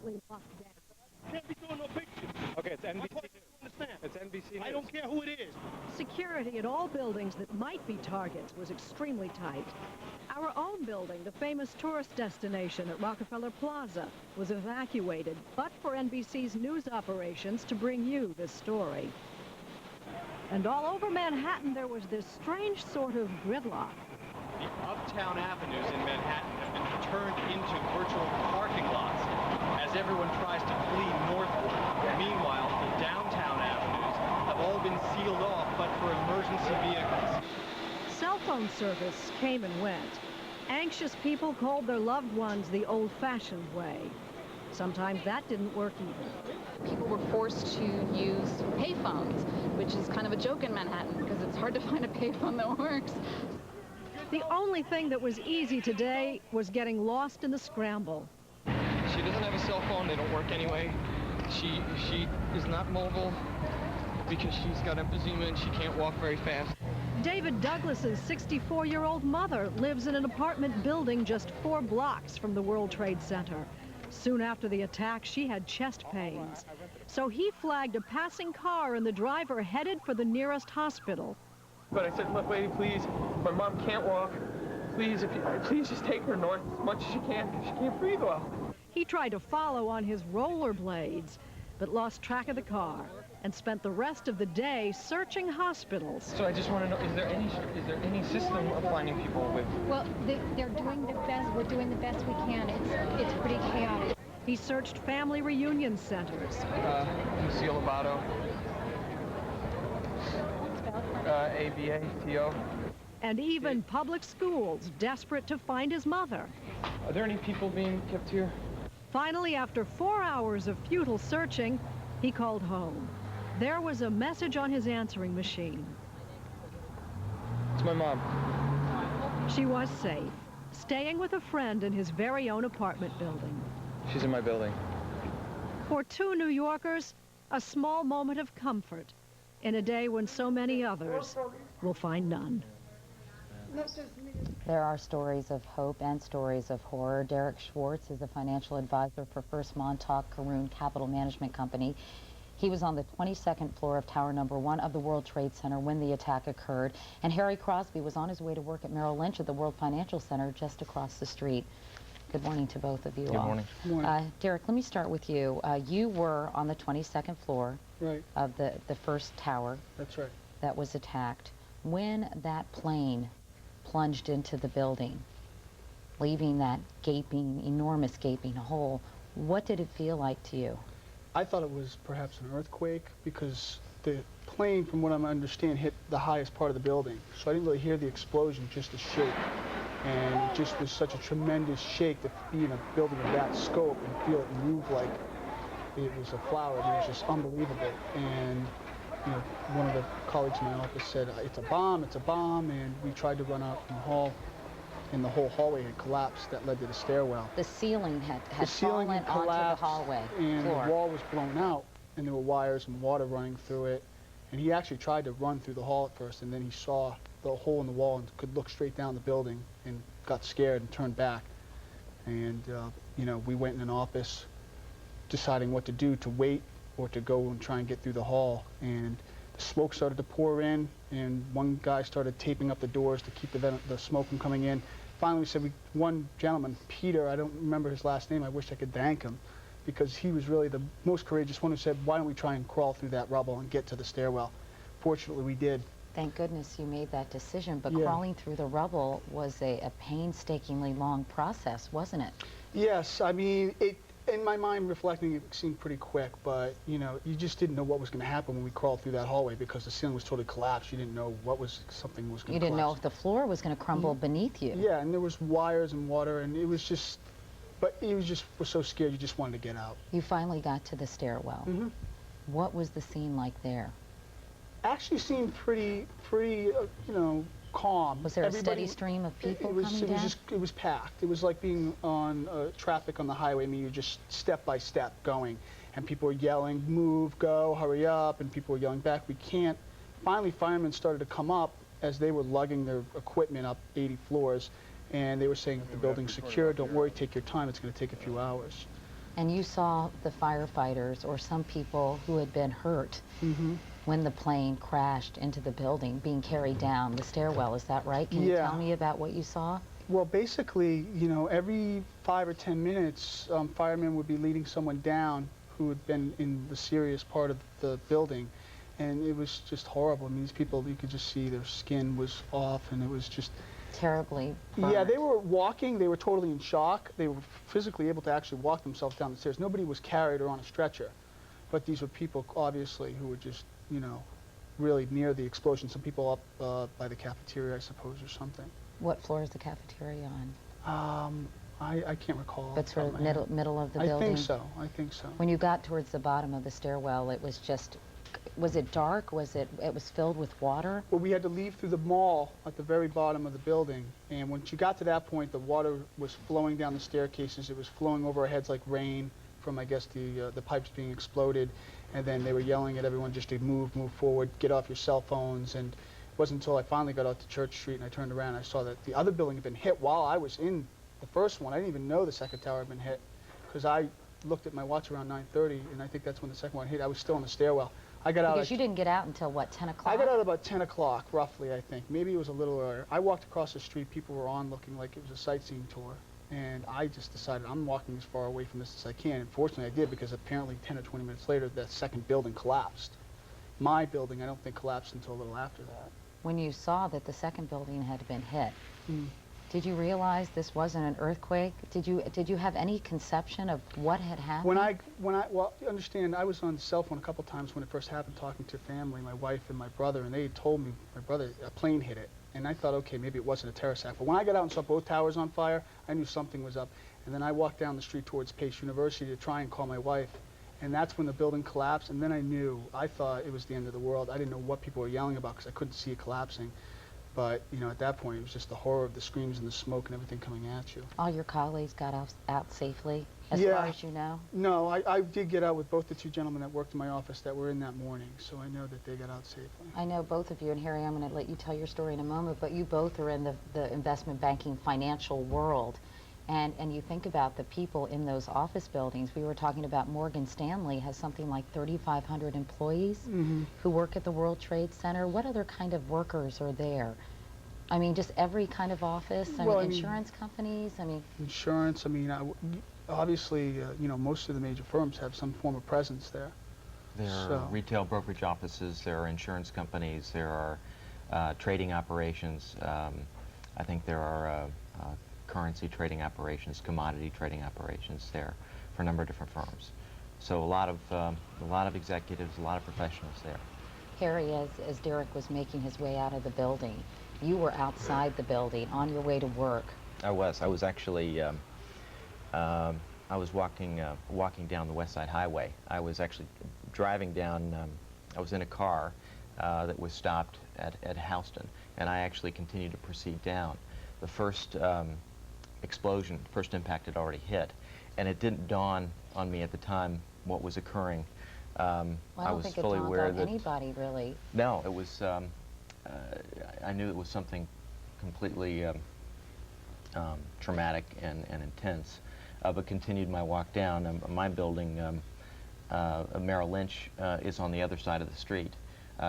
completely locked down. Can't be doing no pictures. Okay, it's NBC That's what News. you understand. It's NBC News. I don't care who it is. Security at all buildings that might be targets was extremely tight. Our own building, the famous tourist destination at Rockefeller Plaza, was evacuated, but for NBC's news operations to bring you this story. And all over Manhattan, there was this strange sort of gridlock. The uptown avenues in Manhattan have been turned into virtual parking lots as everyone tries to flee northward. Meanwhile, the downtown avenues have all been sealed off, but for emergency vehicles. Cell phone service came and went. Anxious people called their loved ones the old-fashioned way. Sometimes that didn't work either. People were forced to use payphones, which is kind of a joke in Manhattan because it's hard to find a payphone that works. The only thing that was easy today was getting lost in the scramble. She doesn't have a cell phone. They don't work anyway. She is not mobile because she's got emphysema and she can't walk very fast. David Douglas's 64-year-old mother lives in an apartment building just 4 blocks from the World Trade Center. Soon after the attack, she had chest pains. So he flagged a passing car and the driver headed for the nearest hospital. But I said, look, lady, please, my mom can't walk. Please, please just take her north as much as you can because she can't breathe well. He tried to follow on his rollerblades, but lost track of the car and spent the rest of the day searching hospitals. So I just want to know, is there any system of finding people with? Well, they're doing the best. We're doing the best we can. It's pretty chaotic. He searched family reunion centers. Lucille Lovato. A-B-A-T-O. And even public schools, desperate to find his mother. Are there any people being kept here? Finally, after 4 hours of futile searching, he called home. There was a message on his answering machine. It's my mom. She was safe, staying with a friend in his very own apartment building. She's in my building. For 2 New Yorkers, a small moment of comfort in a day when so many others will find none. There are stories of hope and stories of horror. Derek Schwartz is a financial advisor for First Montauk Caroon Capital Management Company. He was on the 22nd floor of Tower Number 1 of the World Trade Center when the attack occurred. And Harry Crosby was on his way to work at Merrill Lynch at the World Financial Center just across the street. Good morning to both of you all. Good morning. Derek, let me start with you. You were on the 22nd floor right. of the first tower. That's right. That was attacked. When that plane plunged into the building, leaving that gaping, enormous gaping hole, what did it feel like to you? I thought it was perhaps an earthquake because the plane, from what I understand, hit the highest part of the building. So I didn't really hear the explosion, just the shake. And it just was such a tremendous shake to be in a building of that scope and feel it move like it was a flower. It was just unbelievable. And you know, one of the colleagues in my office said, it's a bomb, and we tried to run out in the hall, and the whole hallway had collapsed. That led to the stairwell. The ceiling had fallen onto the hallway and floor. the wall was blown out, and there were wires and water running through it. And he actually tried to run through the hall at first, and then he saw the hole in the wall and could look straight down the building and got scared and turned back. And you know, we went in an office deciding what to do, to wait or to go and try and get through the hall. And the smoke started to pour in, and one guy started taping up the doors to keep the smoke from coming in. Finally, we said, one gentleman, Peter, I don't remember his last name, I wish I could thank him, because he was really the most courageous one who said, why don't we try and crawl through that rubble and get to the stairwell? Fortunately, we did. Thank goodness you made that decision, but Yeah. Crawling through the rubble was a painstakingly long process, wasn't it? Yes, I mean, in my mind, reflecting, it seemed pretty quick, but, you know, you just didn't know what was going to happen when we crawled through that hallway because the ceiling was totally collapsed. You didn't know something was going to collapse. You didn't know if the floor was going to crumble beneath you. Yeah, and there was wires and water, and it was just, but you were so scared you just wanted to get out. You finally got to the stairwell. Mm-hmm. What was the scene like there? Actually seemed pretty, you know, calm. Was there a steady stream of people coming down? It was packed. It was like being on traffic on the highway. I mean, you're just step by step going, and people were yelling, move, go, hurry up, and people were yelling back, we can't. Finally, firemen started to come up as they were lugging their equipment up 80 floors, and they were saying, if the building's secure, don't worry, take your time, it's going to take a few hours. And you saw the firefighters or some people who had been hurt when the plane crashed into the building being carried down the stairwell. Is that right? Can you tell me about what you saw? Well, basically, you know, every 5 or 10 minutes, firemen would be leading someone down who had been in the serious part of the building. And it was just horrible. I mean, these people, you could just see their skin was off, and it was just terribly burnt. Yeah, they were walking. They were totally in shock. They were physically able to actually walk themselves down the stairs. Nobody was carried or on a stretcher. But these were people, obviously, who were just, you know, really near the explosion. Some people up by the cafeteria, I suppose, or something. What floor is the cafeteria on? I can't recall. But sort of middle of the building? I think so. I think so. When you got towards the bottom of the stairwell, it was just, was it dark? Was it was filled with water? Well, we had to leave through the mall at the very bottom of the building. And once you got to that point, the water was flowing down the staircases. It was flowing over our heads like rain from, I guess, the pipes being exploded. And then they were yelling at everyone just to move forward, get off your cell phones. And it wasn't until I finally got out to Church Street and I turned around and I saw that the other building had been hit while I was in the first one. I didn't even know the second tower had been hit because I looked at my watch around 9:30, and I think that's when the second one hit. I was still in the stairwell. I got out. Because you didn't get out until, what, 10 o'clock? I got out about 10 o'clock, roughly, I think. Maybe it was a little earlier. I walked across the street. People were on looking like it was a sightseeing tour. And I just decided I'm walking as far away from this as I can. And fortunately, I did, because apparently 10 or 20 minutes later, that second building collapsed. My building, I don't think, collapsed until a little after that. When you saw that the second building had been hit, did you realize this wasn't an earthquake? Did you have any conception of what had happened? Well, you understand, I was on the cell phone a couple times when it first happened, talking to family, my wife and my brother, and they had told me, my brother, a plane hit it. And I thought, okay, maybe it wasn't a terrorist attack. But when I got out and saw both towers on fire, I knew something was up. And then I walked down the street towards Pace University to try and call my wife. And that's when the building collapsed. And then I knew, I thought it was the end of the world. I didn't know what people were yelling about because I couldn't see it collapsing. But, you know, at that point, it was just the horror of the screams and the smoke and everything coming at you. All your colleagues got out safely, as far as you know? No, I did get out with both the two gentlemen that worked in my office that were in that morning, so I know that they got out safely. I know both of you, and Harry, I'm going to let you tell your story in a moment, but you both are in the investment banking financial world. And you think about the people in those office buildings. We were talking about Morgan Stanley has something like 3,500 employees who work at the World Trade Center. What other kind of workers are there? I mean, just every kind of office? Insurance companies? Insurance, obviously, you know, most of the major firms have some form of presence there. There are retail brokerage offices, there are insurance companies, there are trading operations. I think there are currency trading operations, commodity trading operations there for a number of different firms. So a lot of executives, a lot of professionals there. Harry, as Derek was making his way out of the building, you were outside the building on your way to work. I was actually I was walking down the West Side Highway. I was actually driving down. I was in a car that was stopped at Houston, and I actually continued to proceed down. The first explosion, first impact had already hit, and it didn't dawn on me at the time what was occurring. Well, I was fully aware that anybody really. No, it was. I knew it was something completely traumatic and intense, but continued my walk down. My building, Merrill Lynch, is on the other side of the street,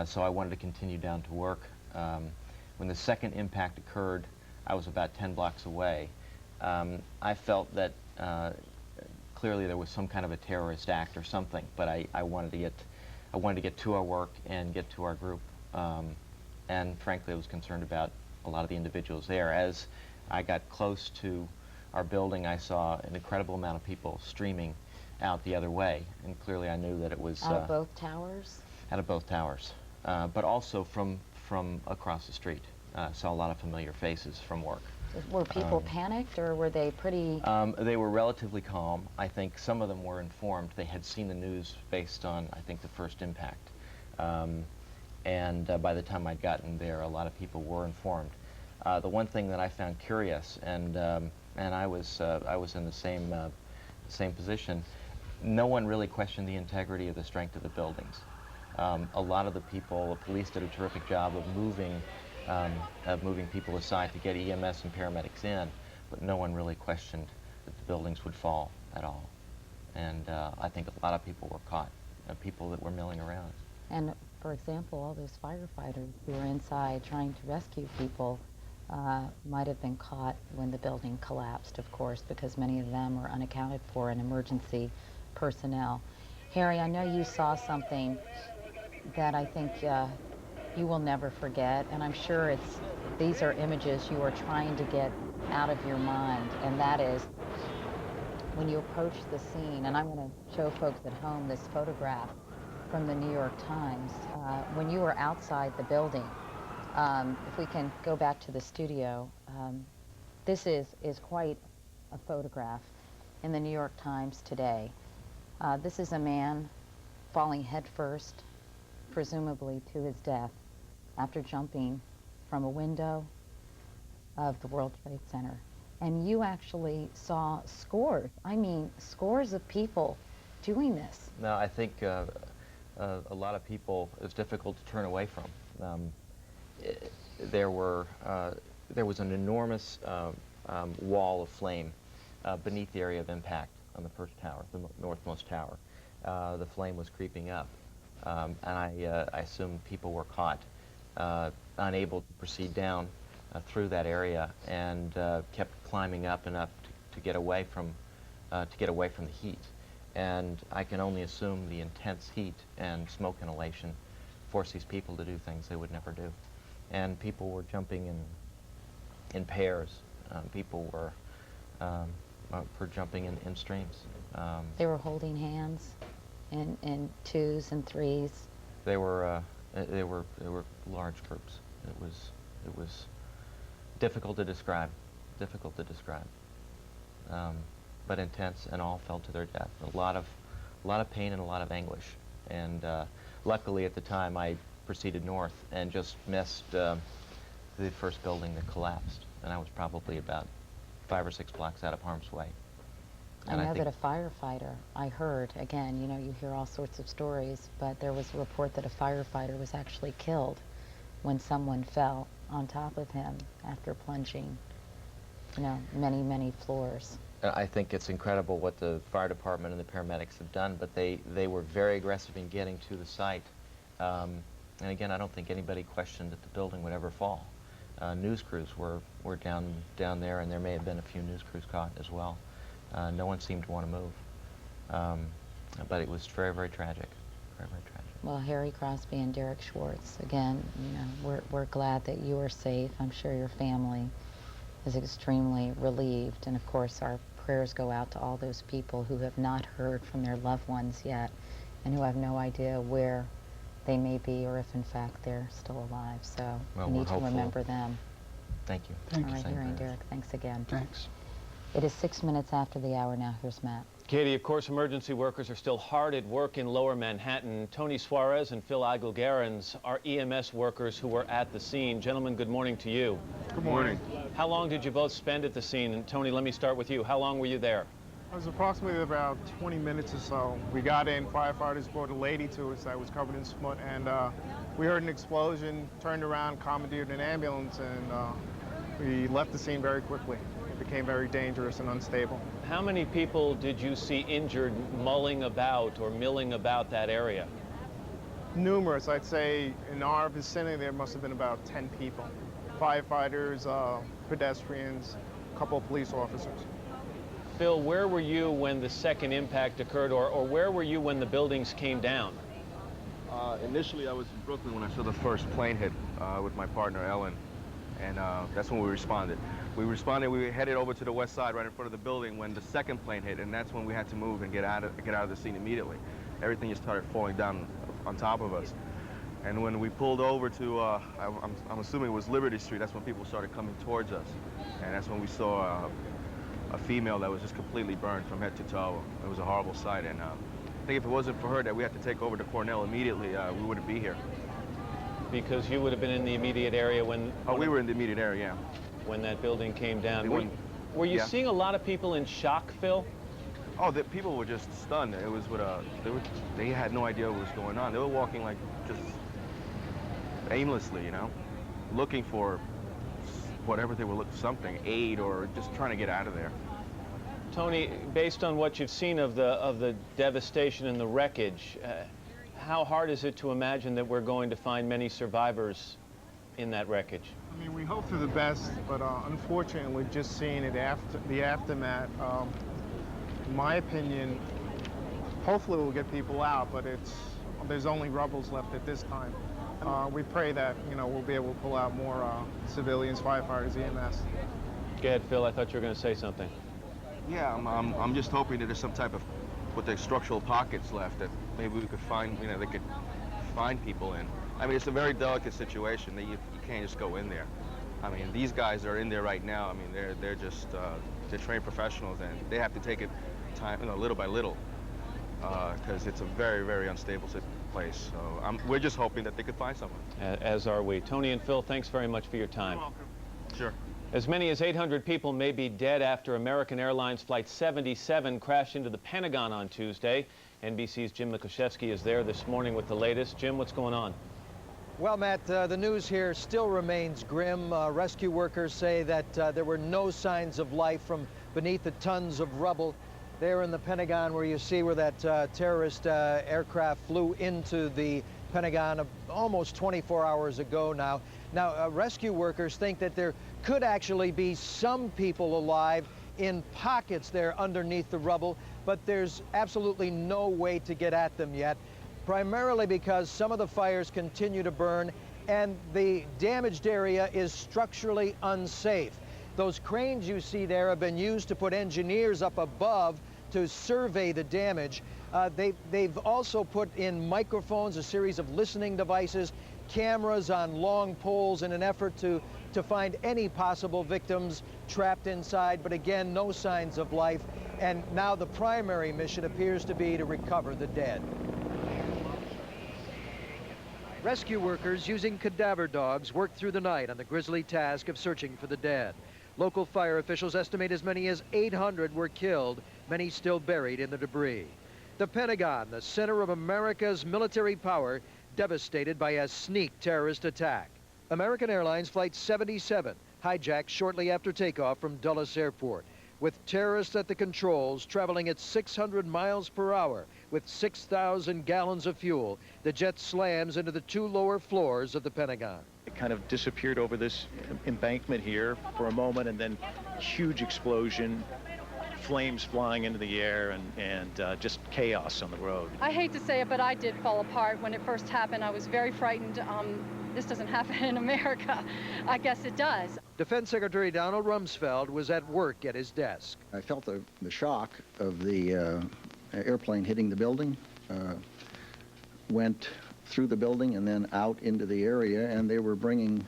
so I wanted to continue down to work. When the second impact occurred, I was about 10 blocks away. I felt that clearly there was some kind of a terrorist act or something, but I wanted to get to our work and get to our group. And frankly, I was concerned about a lot of the individuals there. As I got close to our building, I saw an incredible amount of people streaming out the other way, and clearly I knew that it was... Out of both towers? Out of both towers, but also from across the street. Saw a lot of familiar faces from work. Were people panicked, or were they pretty... They were relatively calm. I think some of them were informed. They had seen the news based on, I think, the first impact. And by the time I'd gotten there, a lot of people were informed. The one thing that I found curious, and I was in the same position, no one really questioned the integrity or the strength of the buildings. A lot of the people, the police did a terrific job of moving people aside to get EMS and paramedics in, but no one really questioned that the buildings would fall at all. And I think a lot of people were caught, people that were milling around. And for example, all those firefighters who were inside trying to rescue people might have been caught when the building collapsed, of course, because many of them were unaccounted for in emergency personnel. Harry, I know you saw something that I think you will never forget, and I'm sure these are images you are trying to get out of your mind, and that is when you approach the scene, and I'm going to show folks at home this photograph from the New York Times, when you were outside the building. If we can go back to the studio, this is quite a photograph in the New York Times today. This is a man falling headfirst, presumably to his death, after jumping from a window of the World Trade Center. And you actually saw scores, I mean scores of people doing this. No, I think a lot of people, it's difficult to turn away from. There was an enormous wall of flame beneath the area of impact on the first tower, the northmost tower. The flame was creeping up, and I assume people were caught unable to proceed down through that area, and kept climbing up and up to get away from the heat. And I can only assume the intense heat and smoke inhalation forced these people to do things they would never do. And people were jumping in pairs. People were jumping in streams. They were holding hands in twos and threes. They were large groups. It was difficult to describe. Difficult to describe. But intense, and all fell to their death. A lot of pain and a lot of anguish. And luckily at the time I proceeded north and just missed the first building that collapsed. And I was probably about 5 or 6 blocks out of harm's way. And I know that a firefighter, I heard, again, you know, you hear all sorts of stories, but there was a report that a firefighter was actually killed when someone fell on top of him after plunging, you know, many, many floors. I think it's incredible what the fire department and the paramedics have done, but they were very aggressive in getting to the site. And again, I don't think anybody questioned that the building would ever fall. News crews were down there, and there may have been a few news crews caught as well. No one seemed to want to move. But it was very, very tragic. Very, very tragic. Well, Harry Crosby and Derek Schwartz, again, you know, we're glad that you are safe. I'm sure your family is extremely relieved. And of course, our prayers go out to all those people who have not heard from their loved ones yet and who have no idea where they may be, or if in fact they're still alive. So well, we need to remember them. Thank you. Thank all right, Harry and Derek, thanks again. Thanks. It is 6 minutes after the hour now. Here's Matt. Katie, of course, emergency workers are still hard at work in lower Manhattan. Tony Suarez and Phil Aguilgarens are EMS workers who were at the scene. Gentlemen, good morning to you. Good morning. How long did you both spend at the scene? And Tony, let me start with you. How long were you there? It was approximately about 20 minutes or so. We got in, firefighters brought a lady to us that was covered in smut, and we heard an explosion, turned around, commandeered an ambulance, and we left the scene very quickly. It became very dangerous and unstable. How many people did you see injured mulling about or milling about that area? Numerous. I'd say in our vicinity there must have been about 10 people. Firefighters, pedestrians, a couple of police officers. Phil, where were you when the second impact occurred, or where were you when the buildings came down? Initially, I was in Brooklyn when I saw the first plane hit with my partner, Ellen, and that's when we responded. We were headed over to the west side right in front of the building when the second plane hit, and that's when we had to move and get out of the scene immediately. Everything just started falling down on top of us. And when we pulled over to, I'm assuming it was Liberty Street, that's when people started coming towards us. And that's when we saw a female that was just completely burned from head to toe. It was a horrible sight, and I think if it wasn't for her that we had to take over to Cornell immediately, we wouldn't be here. Because you would have been in the immediate area when... Oh, we were in the immediate area, yeah. When that building came down. Were you seeing a lot of people in shock, Phil? Oh, the people were just stunned. It was with they had no idea what was going on. They were walking like just aimlessly, you know, looking for whatever they were looking, something, aid, or just trying to get out of there. Tony, based on what you've seen of the devastation and the wreckage, how hard is it to imagine that we're going to find many survivors in that wreckage? I mean, we hope for the best, but unfortunately, just seeing it after the aftermath, in my opinion, hopefully we'll get people out, but there's only rubbles left at this time. We pray that, you know, we'll be able to pull out more civilians, firefighters, EMS. Go ahead, Phil. I thought you were going to say something. Yeah, I'm just hoping that there's some type of, with the structural pockets left, that maybe we could find, you know, they could find people in. I mean, it's a very delicate situation. You can't just go in there. I mean, these guys are in there right now. I mean, they're just they're trained professionals, and they have to take it time, you know, little by little, because it's a very, very unstable place. So we're just hoping that they could find someone. As are we. Tony and Phil, thanks very much for your time. You're welcome. Sure. As many as 800 people may be dead after American Airlines Flight 77 crashed into the Pentagon on Tuesday. NBC's Jim Mikuszewski is there this morning with the latest. Jim, what's going on? Well, Matt, the news here still remains grim. Rescue workers say that there were no signs of life from beneath the tons of rubble there in the Pentagon, where you see where that terrorist aircraft flew into the Pentagon almost 24 hours ago now. Now, rescue workers think that there could actually be some people alive in pockets there underneath the rubble, but there's absolutely no way to get at them yet, primarily because some of the fires continue to burn and the damaged area is structurally unsafe. Those cranes you see there have been used to put engineers up above to survey the damage. They've also put in microphones, a series of listening devices, cameras on long poles in an effort to find any possible victims trapped inside, but again, no signs of life. And now the primary mission appears to be to recover the dead. Rescue workers using cadaver dogs worked through the night on the grisly task of searching for the dead. Local fire officials estimate as many as 800 were killed, many still buried in the debris. The Pentagon, the center of America's military power, devastated by a sneak terrorist attack. American Airlines Flight 77 hijacked shortly after takeoff from Dulles Airport, with terrorists at the controls traveling at 600 miles per hour with 6,000 gallons of fuel. The jet slams into the 2 lower floors of the Pentagon. It kind of disappeared over this embankment here for a moment, and then huge explosion, flames flying into the air, and just chaos on the road. I hate to say it, but I did fall apart when it first happened. I was very frightened. This doesn't happen in America. I guess it does. Defense Secretary Donald Rumsfeld was at work at his desk. I felt the shock of the airplane hitting the building, went through the building and then out into the area, and they were bringing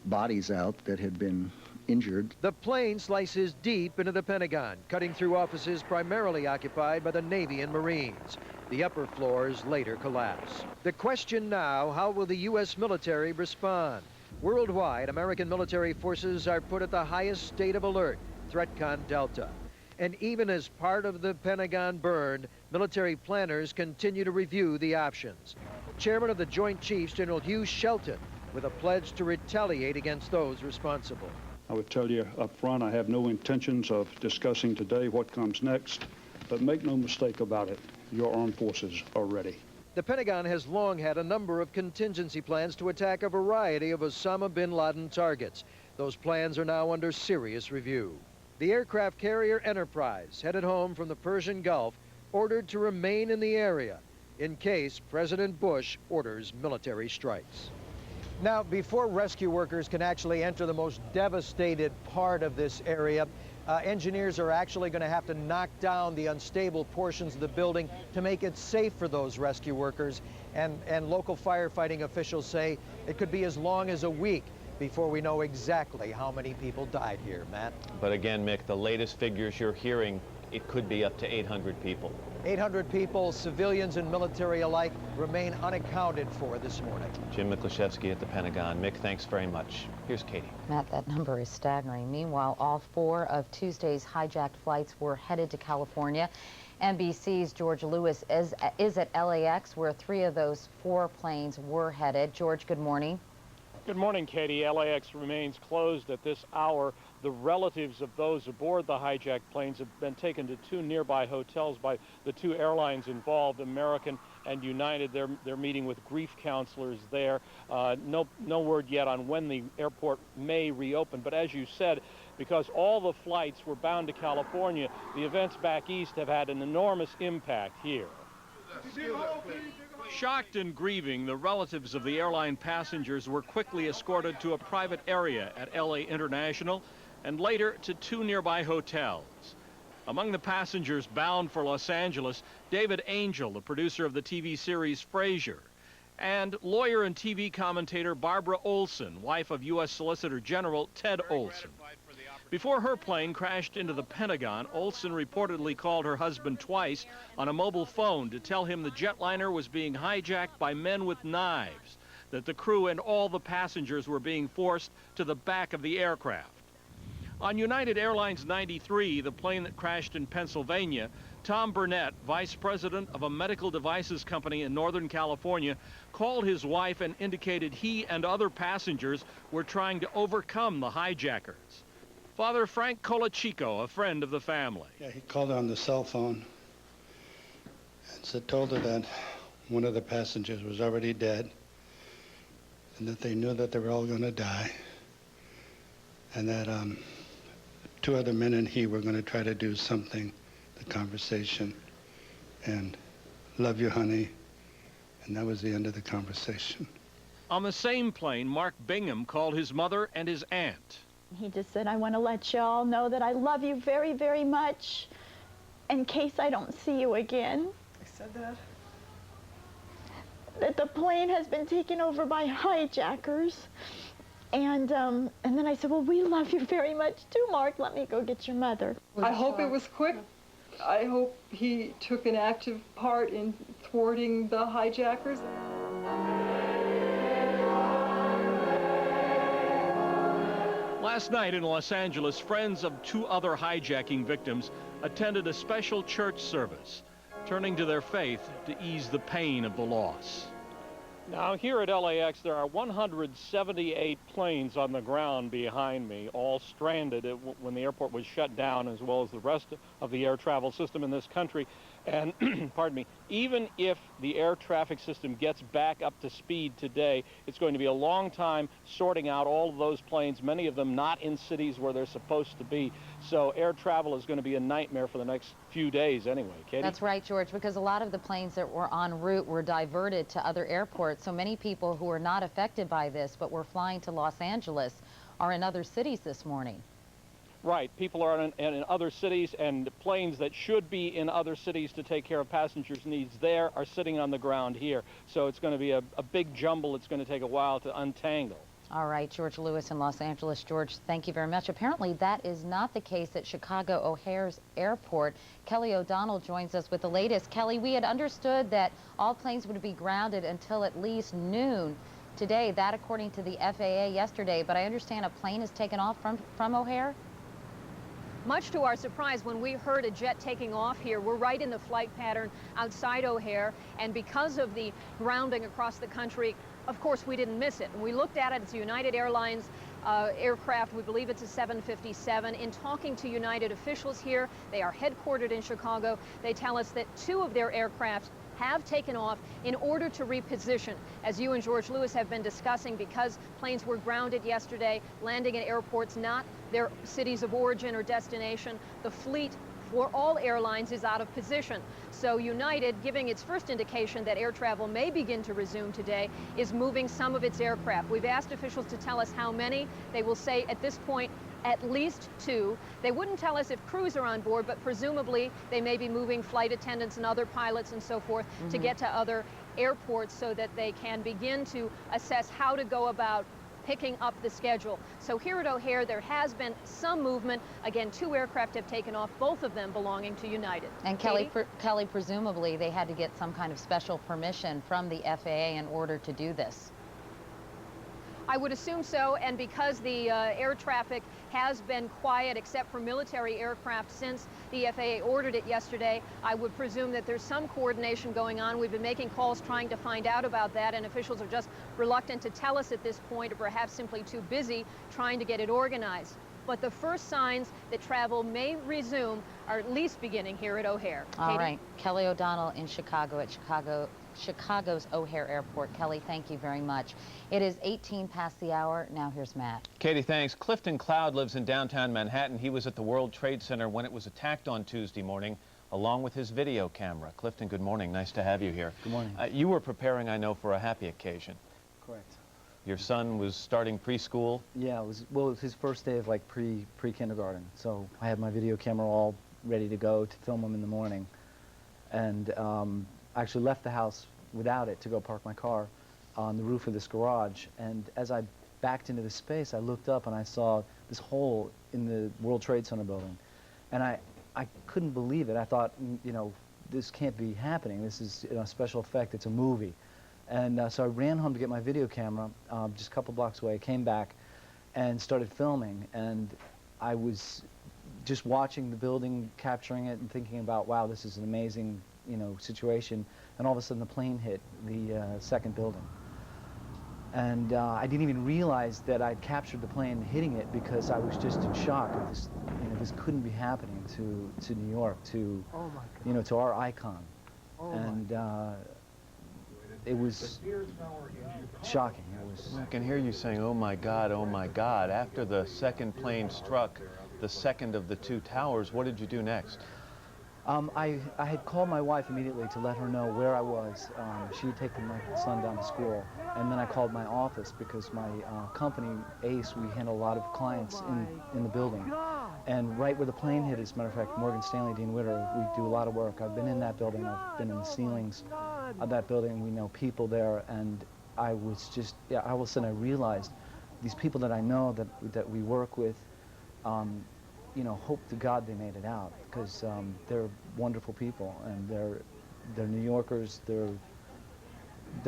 bodies out that had been injured. The plane slices deep into the Pentagon, cutting through offices primarily occupied by the Navy and Marines. The upper floors later collapse. The question now, how will the U.S. military respond? Worldwide, American military forces are put at the highest state of alert, THREATCON Delta. And even as part of the Pentagon burned, military planners continue to review the options. Chairman of the Joint Chiefs, General Hugh Shelton, with a pledge to retaliate against those responsible. I would tell you up front, I have no intentions of discussing today what comes next, but make no mistake about it, your armed forces are ready. The Pentagon has long had a number of contingency plans to attack a variety of Osama bin Laden targets. Those plans are now under serious review. The aircraft carrier Enterprise, headed home from the Persian Gulf, ordered to remain in the area in case President Bush orders military strikes. Now, before rescue workers can actually enter the most devastated part of this area, engineers are actually going to have to knock down the unstable portions of the building to make it safe for those rescue workers. And local firefighting officials say it could be as long as a week before we know exactly how many people died here, Matt. But again, Mick, the latest figures you're hearing, it could be up to 800 people. 800 people, civilians and military alike, remain unaccounted for this morning. Jim Mikuszewski at the Pentagon. Mick, thanks very much. Here's Katie. Matt, that number is staggering. Meanwhile, all 4 of Tuesday's hijacked flights were headed to California. NBC's George Lewis is at LAX, where 3 of those 4 planes were headed. George, good morning. Good morning, Katie. LAX remains closed at this hour. The relatives of those aboard the hijacked planes have been taken to 2 nearby hotels by the 2 airlines involved, American and United. They're meeting with grief counselors there. No word yet on when the airport may reopen. But as you said, because all the flights were bound to California, the events back east have had an enormous impact here. Shocked and grieving, the relatives of the airline passengers were quickly escorted to a private area at LA International and later to 2 nearby hotels. Among the passengers bound for Los Angeles, David Angel, the producer of the TV series Frasier, and lawyer and TV commentator Barbara Olson, wife of U.S. Solicitor General Ted Olson. Before her plane crashed into the Pentagon, Olson reportedly called her husband twice on a mobile phone to tell him the jetliner was being hijacked by men with knives, that the crew and all the passengers were being forced to the back of the aircraft. On United Airlines 93, the plane that crashed in Pennsylvania, Tom Burnett, vice president of a medical devices company in Northern California, called his wife and indicated he and other passengers were trying to overcome the hijackers. Father Frank Colachico, a friend of the family. Yeah, he called her on the cell phone and told her that one of the passengers was already dead and that they knew that they were all going to die, and that 2 other men and he were going to try to do something, the conversation, and love you, honey, and that was the end of the conversation. On the same plane, Mark Bingham called his mother and his aunt. He just said, I want to let you all know that I love you very, very much in case I don't see you again. I said that? That the plane has been taken over by hijackers. And then I said, well, we love you very much too, Mark. Let me go get your mother. I hope it was quick. I hope he took an active part in thwarting the hijackers. Last night in Los Angeles, friends of 2 other hijacking victims attended a special church service, turning to their faith to ease the pain of the loss. Now, here at LAX, there are 178 planes on the ground behind me, all stranded when the airport was shut down, as well as the rest of the air travel system in this country. And, pardon me, even if the air traffic system gets back up to speed today, it's going to be a long time sorting out all of those planes, many of them not in cities where they're supposed to be. So air travel is going to be a nightmare for the next few days anyway. Katie? That's right, George, because a lot of the planes that were en route were diverted to other airports. So many people who are not affected by this but were flying to Los Angeles are in other cities this morning. Right. People are in other cities, and planes that should be in other cities to take care of passengers' needs there are sitting on the ground here. So it's going to be a big jumble. It's going to take a while to untangle. All right, George Lewis in Los Angeles. George, thank you very much. Apparently, that is not the case at Chicago O'Hare's airport. Kelly O'Donnell joins us with the latest. Kelly, we had understood that all planes would be grounded until at least noon today. That according to the FAA yesterday. But I understand a plane is taken off from O'Hare? Much to our surprise, when we heard a jet taking off here, we're right in the flight pattern outside O'Hare, and because of the grounding across the country, of course, we didn't miss it. And we looked at it. It's a United Airlines aircraft. We believe it's a 757. In talking to United officials here, they are headquartered in Chicago. They tell us that 2 of their aircraft have taken off in order to reposition, as you and George Lewis have been discussing, because planes were grounded yesterday, landing at airports not their cities of origin or destination. The fleet for all airlines is out of position. So United, giving its first indication that air travel may begin to resume today, is moving some of its aircraft. We've asked officials to tell us how many. They will say at this point at least 2. They wouldn't tell us if crews are on board, but presumably they may be moving flight attendants and other pilots and so forth to get to other airports so that they can begin to assess how to go about picking up the schedule. So here at O'Hare, there has been some movement. Again, 2 aircraft have taken off, both of them belonging to United. And Kelly, presumably they had to get some kind of special permission from the FAA in order to do this. I would assume so, and because the air traffic has been quiet except for military aircraft since the FAA ordered it yesterday, I would presume that there's some coordination going on. We've been making calls trying to find out about that, and officials are just reluctant to tell us at this point, or perhaps simply too busy trying to get it organized. but the first signs that travel may resume are at least beginning here at O'Hare. All Katie? right, Kelly O'Donnell in Chicago at Chicago's O'Hare Airport. Kelly, thank you very much. It is 18 past the hour. Now here's Matt. Katie, thanks. Clifton Cloud lives in downtown Manhattan. He was at the World Trade Center when it was attacked on Tuesday morning, along with his video camera. Clifton, good morning. Nice to have you here. Good morning. You were preparing, I know, for a happy occasion. Correct. Your son was starting preschool. Yeah, it was his first day of like pre-kindergarten. So I had my video camera all ready to go to film him in the morning, and I actually left the house without it to go park my car on the roof of this garage. And as I backed into the space, I looked up and I saw this hole in the World Trade Center building, and I couldn't believe it. I thought, you know, this can't be happening. This is, you know, a special effect. It's a movie. And so I ran home to get my video camera just a couple blocks away, came back and started filming. And I was just watching the building, capturing it and thinking about, wow, this is an amazing, you know, situation. And all of a sudden the plane hit the second building. And I didn't even realize that I'd captured the plane hitting it because I was just in shock. This, you know, this couldn't be happening to New York, to, you know, to our icon. And it was shocking. I can hear you saying, oh my God, oh my God. After the second plane struck the second of the two towers, what did you do next? I had called my wife immediately to let her know where I was. She had taken my son down to school, and then I called my office because my company, ACE, we handle a lot of clients in the building. And right where the plane hit, as a matter of fact, Morgan Stanley, Dean Witter, we do a lot of work. I've been in that building, I've been in the ceilings of that building. We know people there, and I was just, yeah, all of a sudden I realized these people that I know, that we work with, you know, hope to God they made it out, because they're wonderful people, and they're New Yorkers, they're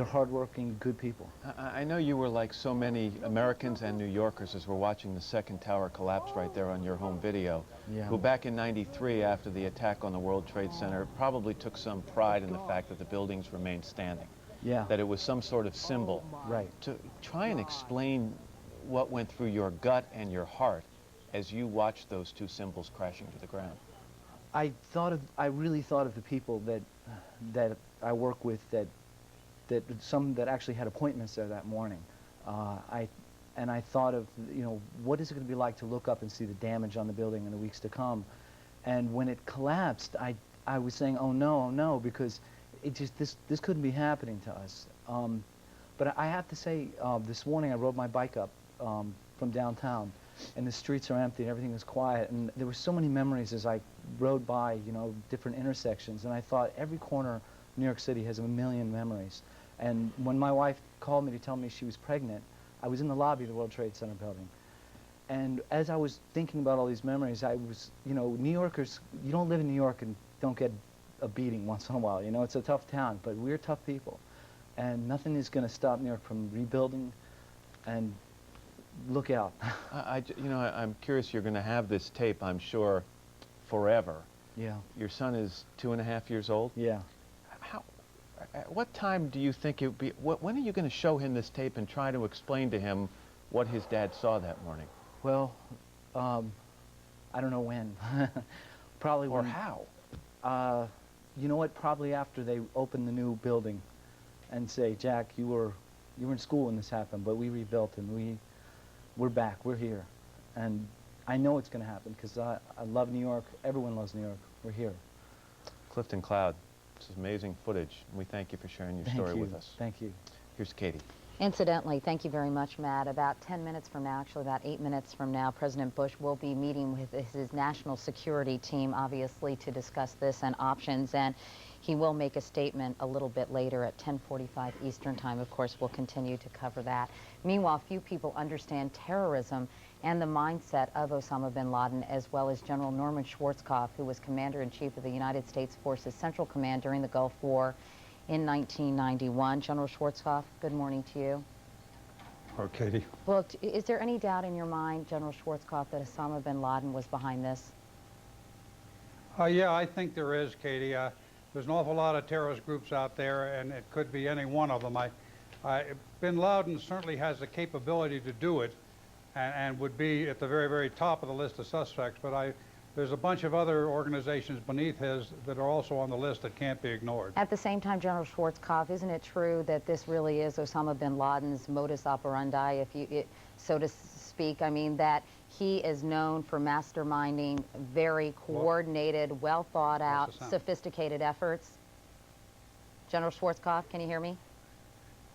hardworking, good people. I know you were like so many Americans and New Yorkers as we're watching the second tower collapse right there on your home video, Yeah. who back in '93, after the attack on the World Trade Center, probably took some pride in the fact that the buildings remained standing. Yeah. That it was some sort of symbol. Right. To try and explain what went through your gut and your heart as you watched those two symbols crashing to the ground. I really thought of the people that I work with, that some that actually had appointments there that morning. And I thought of, you know, what is it going to be like to look up and see the damage on the building in the weeks to come? And when it collapsed, I was saying, oh no, because it just, this couldn't be happening to us. But I have to say, this morning I rode my bike up from downtown, and the streets are empty and everything is quiet, and there were so many memories as I rode by, you know, different intersections, and I thought every corner of New York City has a million memories. And when my wife called me to tell me she was pregnant, I was in the lobby of the World Trade Center building. And as I was thinking about all these memories, I was, you know, New Yorkers, you don't live in New York and don't get a beating once in a while, you know, it's a tough town, but we're tough people. And nothing is going to stop New York from rebuilding, and look out. You know, I'm curious, you're going to have this tape, I'm sure, forever. Yeah. Your son is 2.5 years old? Yeah. At what time do you think it would be, when are you going to show him this tape and try to explain to him what his dad saw that morning? Well, I don't know when. Probably or when. How? You know what? Probably after they open the new building and say, Jack, you were in school when this happened, but we rebuilt and we're back, we're here. And I know it's going to happen because I love New York. Everyone loves New York. We're here. Clifton Cloud, this is amazing footage. We thank you for sharing your story with us. Thank you. Here's Katie. Incidentally, thank you very much, Matt. About 10 minutes from now, actually about 8 minutes from now, President Bush will be meeting with his national security team, obviously, to discuss this and options. And he will make a statement a little bit later at 10:45 Eastern Time. Of course, we'll continue to cover that. Meanwhile, few people understand terrorism and the mindset of Osama bin Laden, as well as General Norman Schwarzkopf, who was Commander-in-Chief of the United States Forces Central Command during the Gulf War in 1991. General Schwarzkopf, good morning to you. Or Katie. Well, is there any doubt in your mind, General Schwarzkopf, that Osama bin Laden was behind this? Yeah, I think there is, Katie. There's an awful lot of terrorist groups out there, and it could be any one of them. Bin Laden certainly has the capability to do it, and would be at the very, very top of the list of suspects. But there's a bunch of other organizations beneath his that are also on the list that can't be ignored. At the same time, General Schwarzkopf, isn't it true that this really is Osama bin Laden's modus operandi, so to speak? I mean, that he is known for masterminding very coordinated, well thought out, sophisticated efforts. General Schwarzkopf, can you hear me?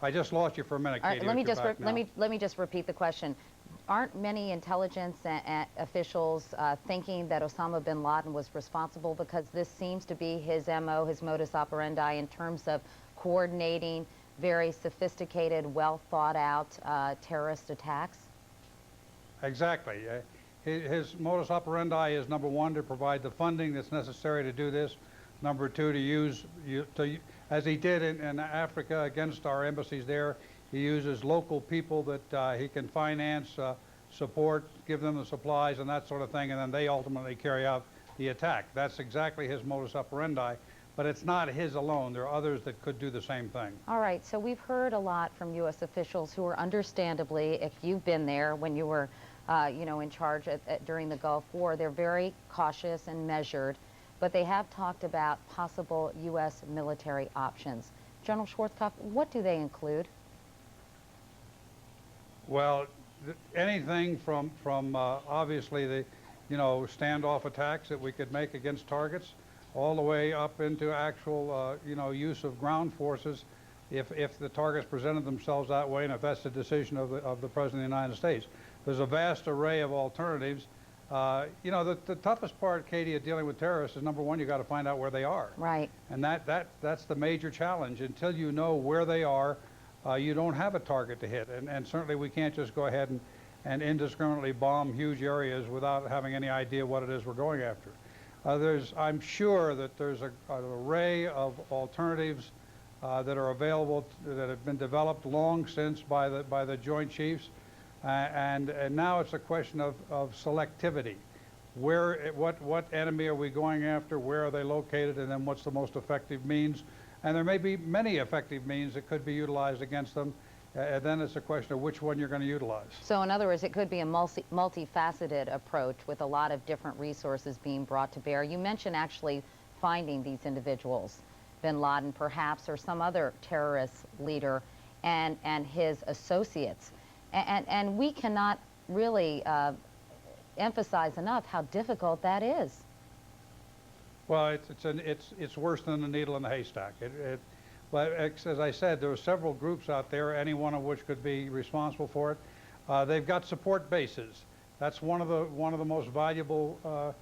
I just lost you for a minute, Katie. All right, let me just repeat the question. Aren't many intelligence officials thinking that Osama bin Laden was responsible, because this seems to be his MO, his modus operandi, in terms of coordinating very sophisticated, well thought out terrorist attacks? Exactly. His modus operandi is, number one, to provide the funding that's necessary to do this. Number two, to use, as he did in Africa against our embassies there, he uses local people that he can finance, support, give them the supplies and that sort of thing, and then they ultimately carry out the attack. That's exactly his modus operandi, but it's not his alone. There are others that could do the same thing. All right, so we've heard a lot from U.S. officials who are understandably, if you've been there when you were in charge during the Gulf War, they're very cautious and measured, but they have talked about possible U.S. military options. General Schwarzkopf, what do they include? Well, anything from obviously the, standoff attacks that we could make against targets, all the way up into actual, use of ground forces, if the targets presented themselves that way, and if that's the decision of the President of the United States. There's a vast array of alternatives. The toughest part, Katie, of dealing with terrorists is, number one, you got to find out where they are. Right. And that's the major challenge. Until you know where they are, you don't have a target to hit, and certainly we can't just go ahead and indiscriminately bomb huge areas without having any idea what it is we're going after. I'm sure that there's an array of alternatives that are available, that have been developed long since by the Joint Chiefs, and now it's a question of selectivity. What enemy are we going after? Where are they located? And then what's the most effective means? And there may be many effective means that could be utilized against them. And then it's a question of which one you're going to utilize. So in other words, it could be a multifaceted approach with a lot of different resources being brought to bear. You mentioned actually finding these individuals, bin Laden perhaps, or some other terrorist leader and his associates. And we cannot really emphasize enough how difficult that is. Well, it's worse than the needle in the haystack. But as I said, there are several groups out there, any one of which could be responsible for it. They've got support bases. That's one of the most valuable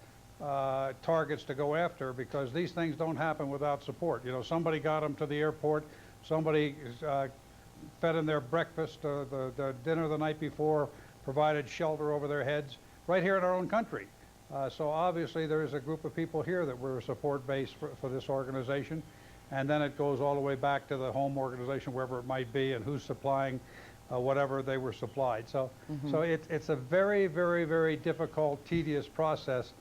targets to go after, because these things don't happen without support. Somebody got them to the airport, somebody fed them their breakfast, the dinner the night before, provided shelter over their heads, right here in our own country. So obviously there is a group of people here that were a support base for this organization, and then it goes all the way back to the home organization, wherever it might be, and who's supplying whatever they were supplied. So it's a very, very, very difficult, tedious process,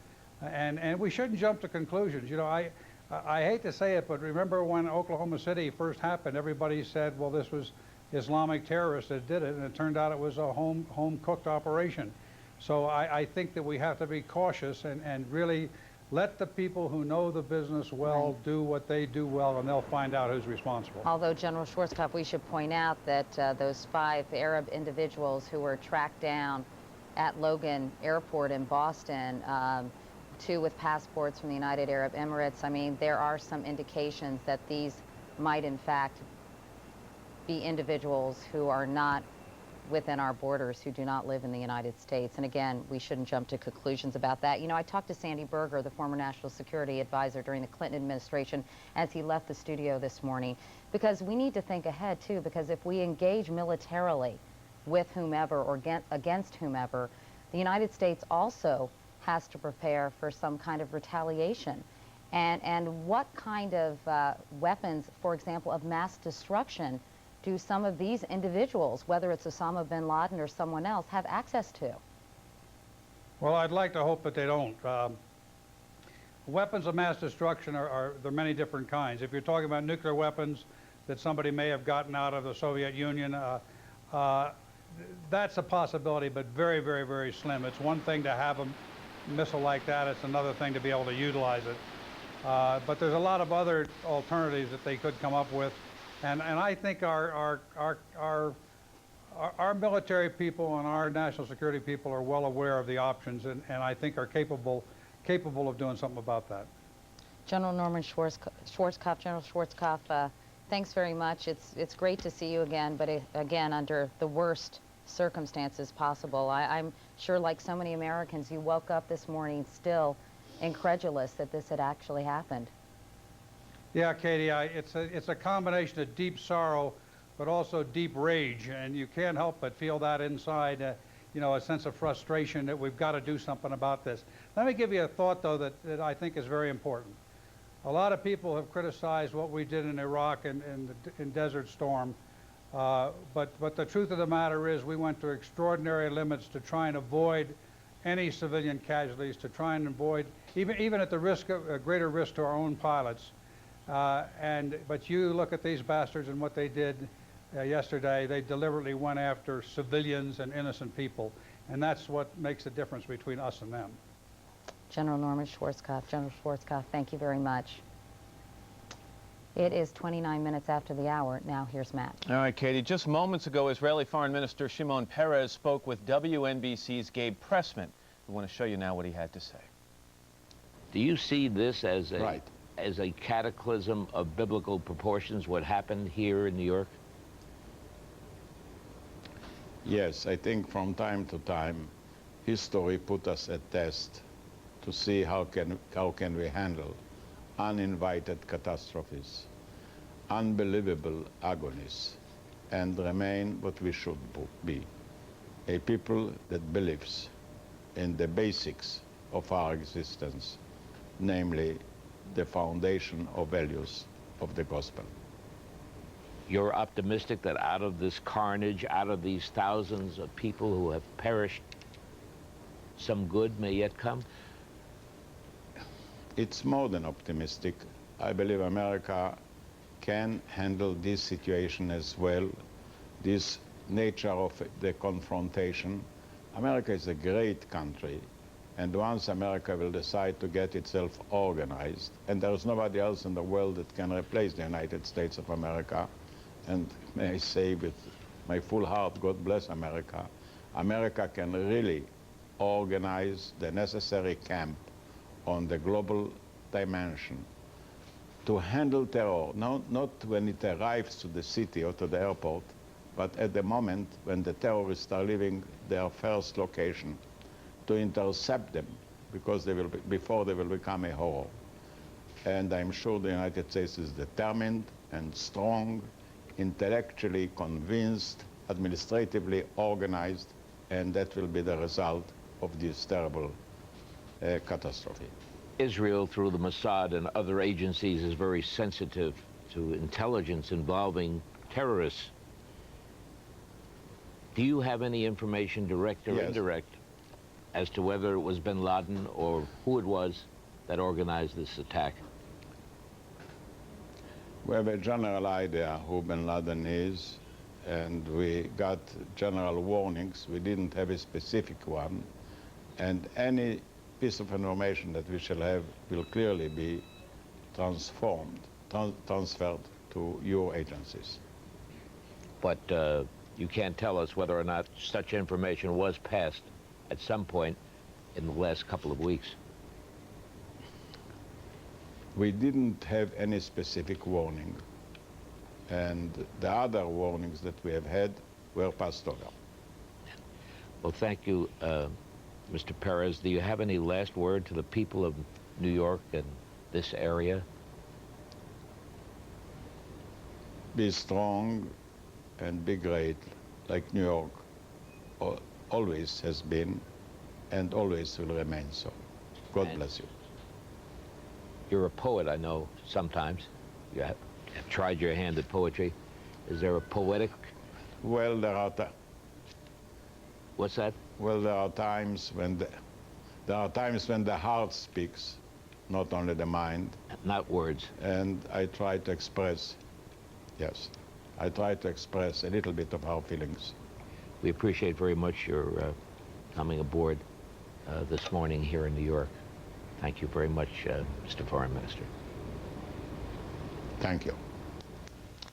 and we shouldn't jump to conclusions. I hate to say it, but remember when Oklahoma City first happened, everybody said, well, this was Islamic terrorists that did it, and it turned out it was a home-cooked operation. So I think that we have to be cautious and really let the people who know the business well do what they do well, and they'll find out who's responsible. Although, General Schwarzkopf, we should point out that those 5 Arab individuals who were tracked down at Logan Airport in Boston, 2 with passports from the United Arab Emirates, I mean, there are some indications that these might in fact be individuals who are not within our borders, who do not live in the United States. And again, we shouldn't jump to conclusions about that. I talked to Sandy Berger, the former National Security Advisor during the Clinton administration, as he left the studio this morning, because we need to think ahead too, because if we engage militarily with whomever or against whomever, the United States also has to prepare for some kind of retaliation. And what kind of weapons, for example, of mass destruction, do some of these individuals, whether it's Osama bin Laden or someone else, have access to? Well, I'd like to hope that they don't. Weapons of mass destruction there are many different kinds. If you're talking about nuclear weapons that somebody may have gotten out of the Soviet Union, that's a possibility, but very, very, very slim. It's one thing to have a missile like that. It's another thing to be able to utilize it. But there's a lot of other alternatives that they could come up with, and I think our military people and our national security people are well aware of the options, and I think are capable of doing something about that. General Norman Schwarzkopf, General Schwarzkopf, thanks very much. It's great to see you again, but again, under the worst circumstances possible. I'm sure, like so many Americans, you woke up this morning still incredulous that this had actually happened. Yeah, Katie, it's a combination of deep sorrow, but also deep rage, and you can't help but feel that inside, you know, a sense of frustration that we've got to do something about this. Let me give you a thought, though, that I think is very important. A lot of people have criticized what we did in Iraq in Desert Storm, but the truth of the matter is we went to extraordinary limits to try and avoid any civilian casualties, to try and avoid, even at the risk of greater risk to our own pilots. But you look at these bastards and what they did yesterday. They deliberately went after civilians and innocent people, and that's what makes the difference between us and them. General Norman Schwarzkopf. General Schwarzkopf, thank you very much. It is 29 minutes after the hour. Now here's Matt. All right, Katie. Just moments ago, Israeli Foreign Minister Shimon Peres spoke with WNBC's Gabe Pressman. We want to show you now what he had to say. Do you see this as a cataclysm of biblical proportions, what happened here in New York? Yes, I think from time to time, history put us at test to see how can we handle uninvited catastrophes, unbelievable agonies, and remain what we should be, a people that believes in the basics of our existence, namely the foundation of values of the gospel. You're optimistic that out of this carnage, out of these thousands of people who have perished, some good may yet come? It's more than optimistic. I believe America can handle this situation as well, this nature of the confrontation. America is a great country, and once America will decide to get itself organized, and there is nobody else in the world that can replace the United States of America, and may I say with my full heart, God bless America, America can really organize the necessary camp on the global dimension to handle terror, not when it arrives to the city or to the airport, but at the moment when the terrorists are leaving their first location, to intercept them because they will be, before they will become a horror. And I'm sure the United States is determined and strong, intellectually convinced, administratively organized, and that will be the result of this terrible catastrophe. Israel, through the Mossad and other agencies, is very sensitive to intelligence involving terrorists. Do you have any information, direct or indirect, as to whether it was bin Laden or who it was that organized this attack? We have a general idea who bin Laden is, and we got general warnings. We didn't have a specific one, and any piece of information that we shall have will clearly be transferred to your agencies. But you can't tell us whether or not such information was passed at some point in the last couple of weeks. We didn't have any specific warning, and the other warnings that we have had were passed over. Well, thank you, Mr. Peres. Do you have any last word to the people of New York and this area? Be strong and be great, like New York always has been and always will remain so. God bless you. You're a poet, I know, sometimes. You have tried your hand at poetry. Is there a poetic? Well, there are What's that? Well, there are times when the heart speaks, not only the mind. Not words. And I try to express, yes, I try to express a little bit of our feelings. We appreciate very much your coming aboard this morning here in New York. Thank you very much, Mr. Foreign Minister. Thank you.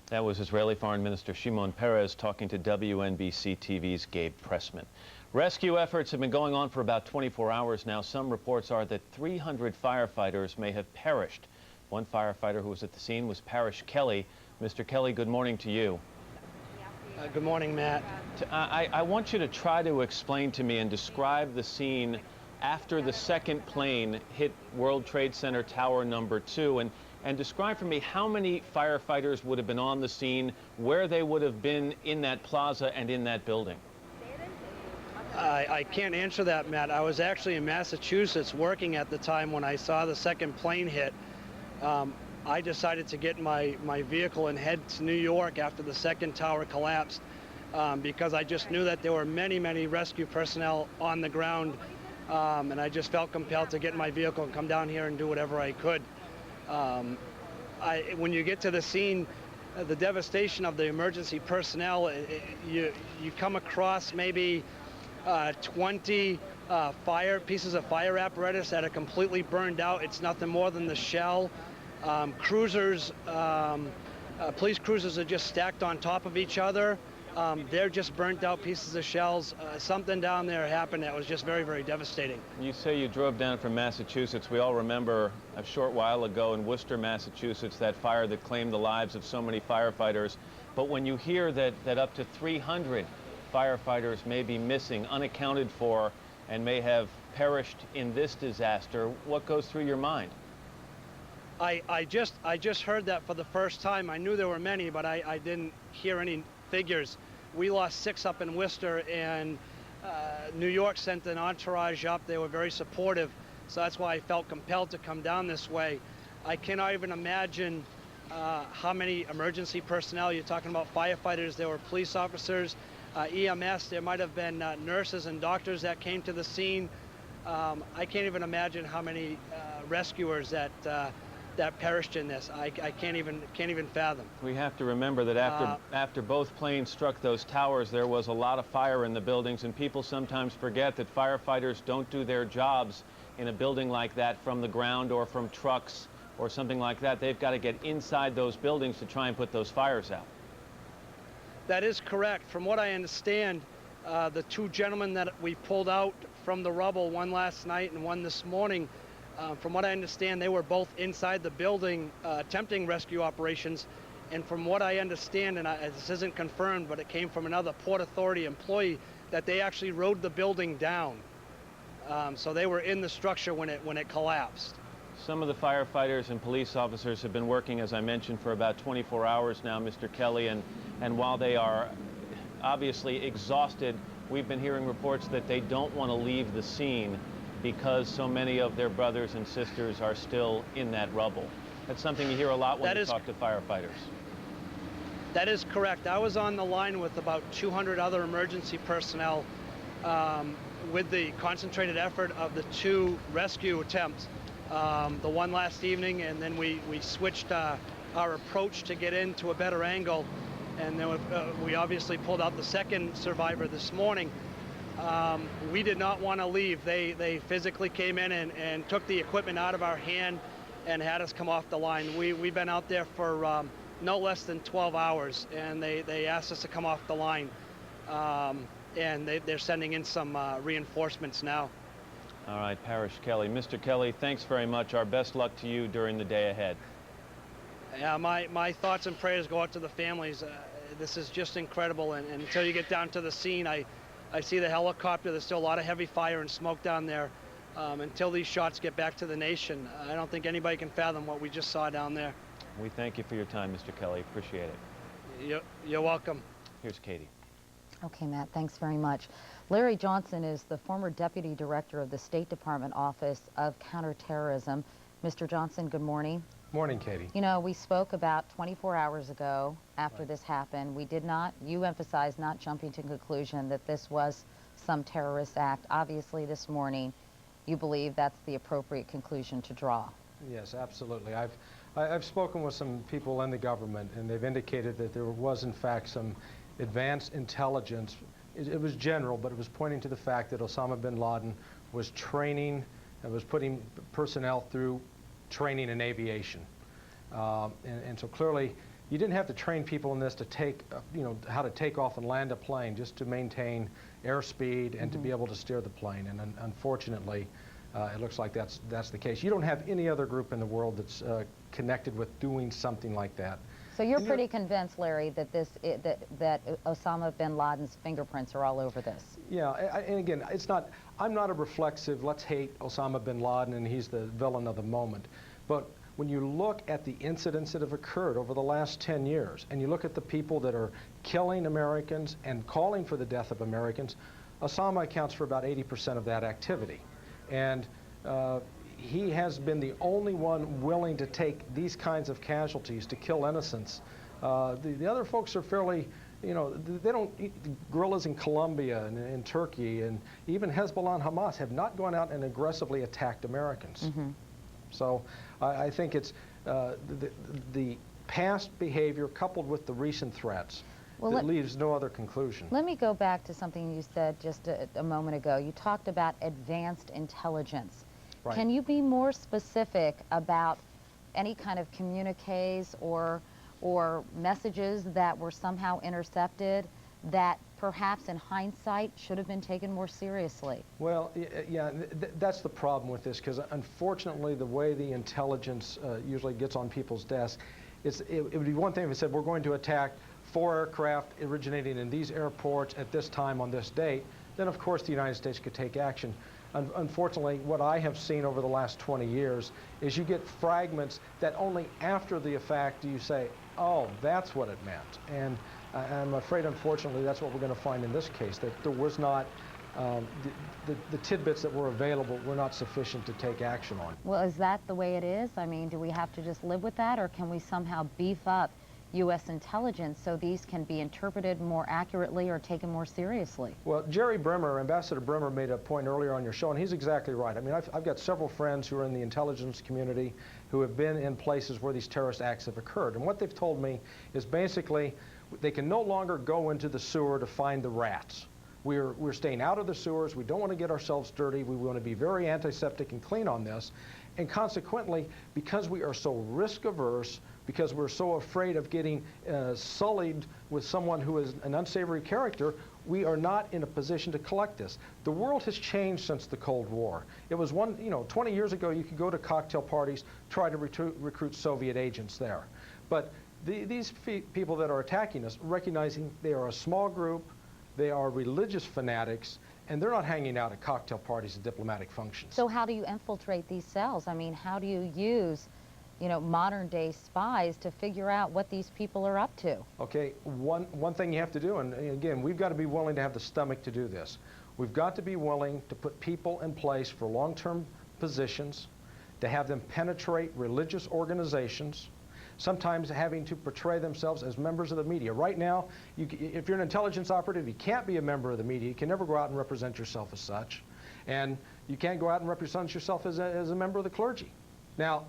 That was Israeli Foreign Minister Shimon Peres talking to WNBC TV's Gabe Pressman. Rescue efforts have been going on for about 24 hours now. Some reports are that 300 firefighters may have perished. One firefighter who was at the scene was Parish Kelly. Mr. Kelly, good morning to you. Good morning, Matt. I want you to try to explain to me and describe the scene after the second plane hit World Trade Center Tower number 2, and describe for me how many firefighters would have been on the scene, where they would have been in that plaza and in that building. I can't answer that, Matt. I was actually in Massachusetts working at the time when I saw the second plane hit. I decided to get my vehicle and head to New York after the second tower collapsed because I just knew that there were many rescue personnel on the ground, and I just felt compelled to get in my vehicle and come down here and do whatever I could. When you get to the scene, the devastation of the emergency personnel, you come across maybe 20 pieces of fire apparatus that are completely burned out. It's nothing more than the shell. Cruisers, police cruisers are just stacked on top of each other. They're just burnt out pieces of shells. Something down there happened that was just very devastating. You say you drove down from Massachusetts. We all remember a short while ago in Worcester, Massachusetts, that fire that claimed the lives of so many firefighters. But when you hear that up to 300 firefighters may be missing, unaccounted for, and may have perished in this disaster, what goes through your mind? I just heard that for the first time. I knew there were many, but I didn't hear any figures. We lost 6 up in Worcester, and New York sent an entourage up. They were very supportive, so that's why I felt compelled to come down this way. I cannot even imagine how many emergency personnel. You're talking about firefighters, there were police officers, EMS, there might have been nurses and doctors that came to the scene. I can't even imagine how many rescuers that perished in this. I can't even fathom. We have to remember that after both planes struck those towers, there was a lot of fire in the buildings, and people sometimes forget that firefighters don't do their jobs in a building like that from the ground or from trucks or something like that. They've got to get inside those buildings to try and put those fires out. That is correct. From what I understand, the 2 gentlemen that we pulled out from the rubble, one last night and one this morning, from what I understand, they were both inside the building attempting rescue operations. And from what I understand, and this isn't confirmed, but it came from another Port Authority employee, that they actually rode the building down. So they were in the structure when it collapsed. Some of the firefighters and police officers have been working, as I mentioned, for about 24 hours now, Mr. Kelly, and while they are obviously exhausted, we've been hearing reports that they don't want to leave the scene because so many of their brothers and sisters are still in that rubble. That's something you hear a lot when you talk to firefighters. That is correct. I was on the line with about 200 other emergency personnel with the concentrated effort of the 2 rescue attempts. The one last evening, and then we switched our approach to get into a better angle, and then we obviously pulled out the second survivor this morning. We did not want to leave. They physically came in and took the equipment out of our hand and had us come off the line. We've been out there for no less than 12 hours, and they asked us to come off the line. And they're sending in some reinforcements now. All right, Parish Kelly. Mr. Kelly, thanks very much. Our best luck to you during the day ahead. Yeah, my thoughts and prayers go out to the families. This is just incredible, and until you get down to the scene, I see the helicopter. There's still a lot of heavy fire and smoke down there. Until these shots get back to the nation, I don't think anybody can fathom what we just saw down there. We thank you for your time, Mr. Kelly. Appreciate it. You're welcome. Here's Katie. Okay, Matt, thanks very much. Larry Johnson is the former Deputy Director of the State Department Office of Counterterrorism. Mr. Johnson, good morning. Morning, Katie. You know, we spoke about 24 hours ago after this happened. We did not, you emphasized not jumping to conclusion that this was some terrorist act. Obviously, this morning, you believe that's the appropriate conclusion to draw. Yes, absolutely. I've spoken with some people in the government, and they've indicated that there was, in fact, some advanced intelligence it was general, but it was pointing to the fact that Osama bin Laden was training and was putting personnel through training in aviation. And so clearly, you didn't have to train people in this to take, how to take off and land a plane, just to maintain airspeed and to be able to steer the plane. And unfortunately, it looks like that's the case. You don't have any other group in the world that's connected with doing something like that. So you're pretty convinced, Larry, that that Osama bin Laden's fingerprints are all over this? Yeah, and again, I'm not a reflexive, let's hate Osama bin Laden and he's the villain of the moment. But when you look at the incidents that have occurred over the last 10 years, and you look at the people that are killing Americans and calling for the death of Americans, Osama accounts for about 80% of that activity. And he has been the only one willing to take these kinds of casualties to kill innocents. The other folks are fairly, they don't, guerrillas in Colombia and in Turkey and even Hezbollah and Hamas have not gone out and aggressively attacked Americans. So I think it's the past behavior coupled with the recent threats that leaves no other conclusion. Let me go back to something you said just a moment ago. You talked about advanced intelligence. Right. Can you be more specific about any kind of communiques or messages that were somehow intercepted that perhaps in hindsight should have been taken more seriously? Well, yeah, that's the problem with this, because unfortunately the way the intelligence usually gets on people's desks, it would be one thing if it said we're going to attack 4 aircraft originating in these airports at this time on this date, then of course the United States could take action. Unfortunately, what I have seen over the last 20 years is you get fragments that only after the fact do you say, oh, that's what it meant. And I'm afraid, unfortunately, that's what we're going to find in this case, that there was not, the tidbits that were available were not sufficient to take action on. Well, is that the way it is? I mean, do we have to just live with that, or can we somehow beef up U.S. intelligence so these can be interpreted more accurately or taken more seriously? Well, Jerry Bremer, Ambassador Bremer, made a point earlier on your show, and he's exactly right. I mean, I've got several friends who are in the intelligence community who have been in places where these terrorist acts have occurred. And what they've told me is basically they can no longer go into the sewer to find the rats. We're staying out of the sewers. We don't want to get ourselves dirty. We want to be very antiseptic and clean on this. And consequently, because we are so risk averse, because we're so afraid of getting sullied with someone who is an unsavory character, we are not in a position to collect this. The world has changed since the Cold War. It was 20 years ago you could go to cocktail parties, try to recruit Soviet agents there. But these people that are attacking us, recognizing they are a small group, they are religious fanatics, and they're not hanging out at cocktail parties and diplomatic functions. So how do you infiltrate these cells? I mean, how do you use modern-day spies to figure out what these people are up to? Okay, one thing you have to do, and again, we've got to be willing to have the stomach to do this. We've got to be willing to put people in place for long-term positions, to have them penetrate religious organizations, sometimes having to portray themselves as members of the media. Right now, if you're an intelligence operative, you can't be a member of the media. You can never go out and represent yourself as such. And you can't go out and represent yourself as a member of the clergy. Now,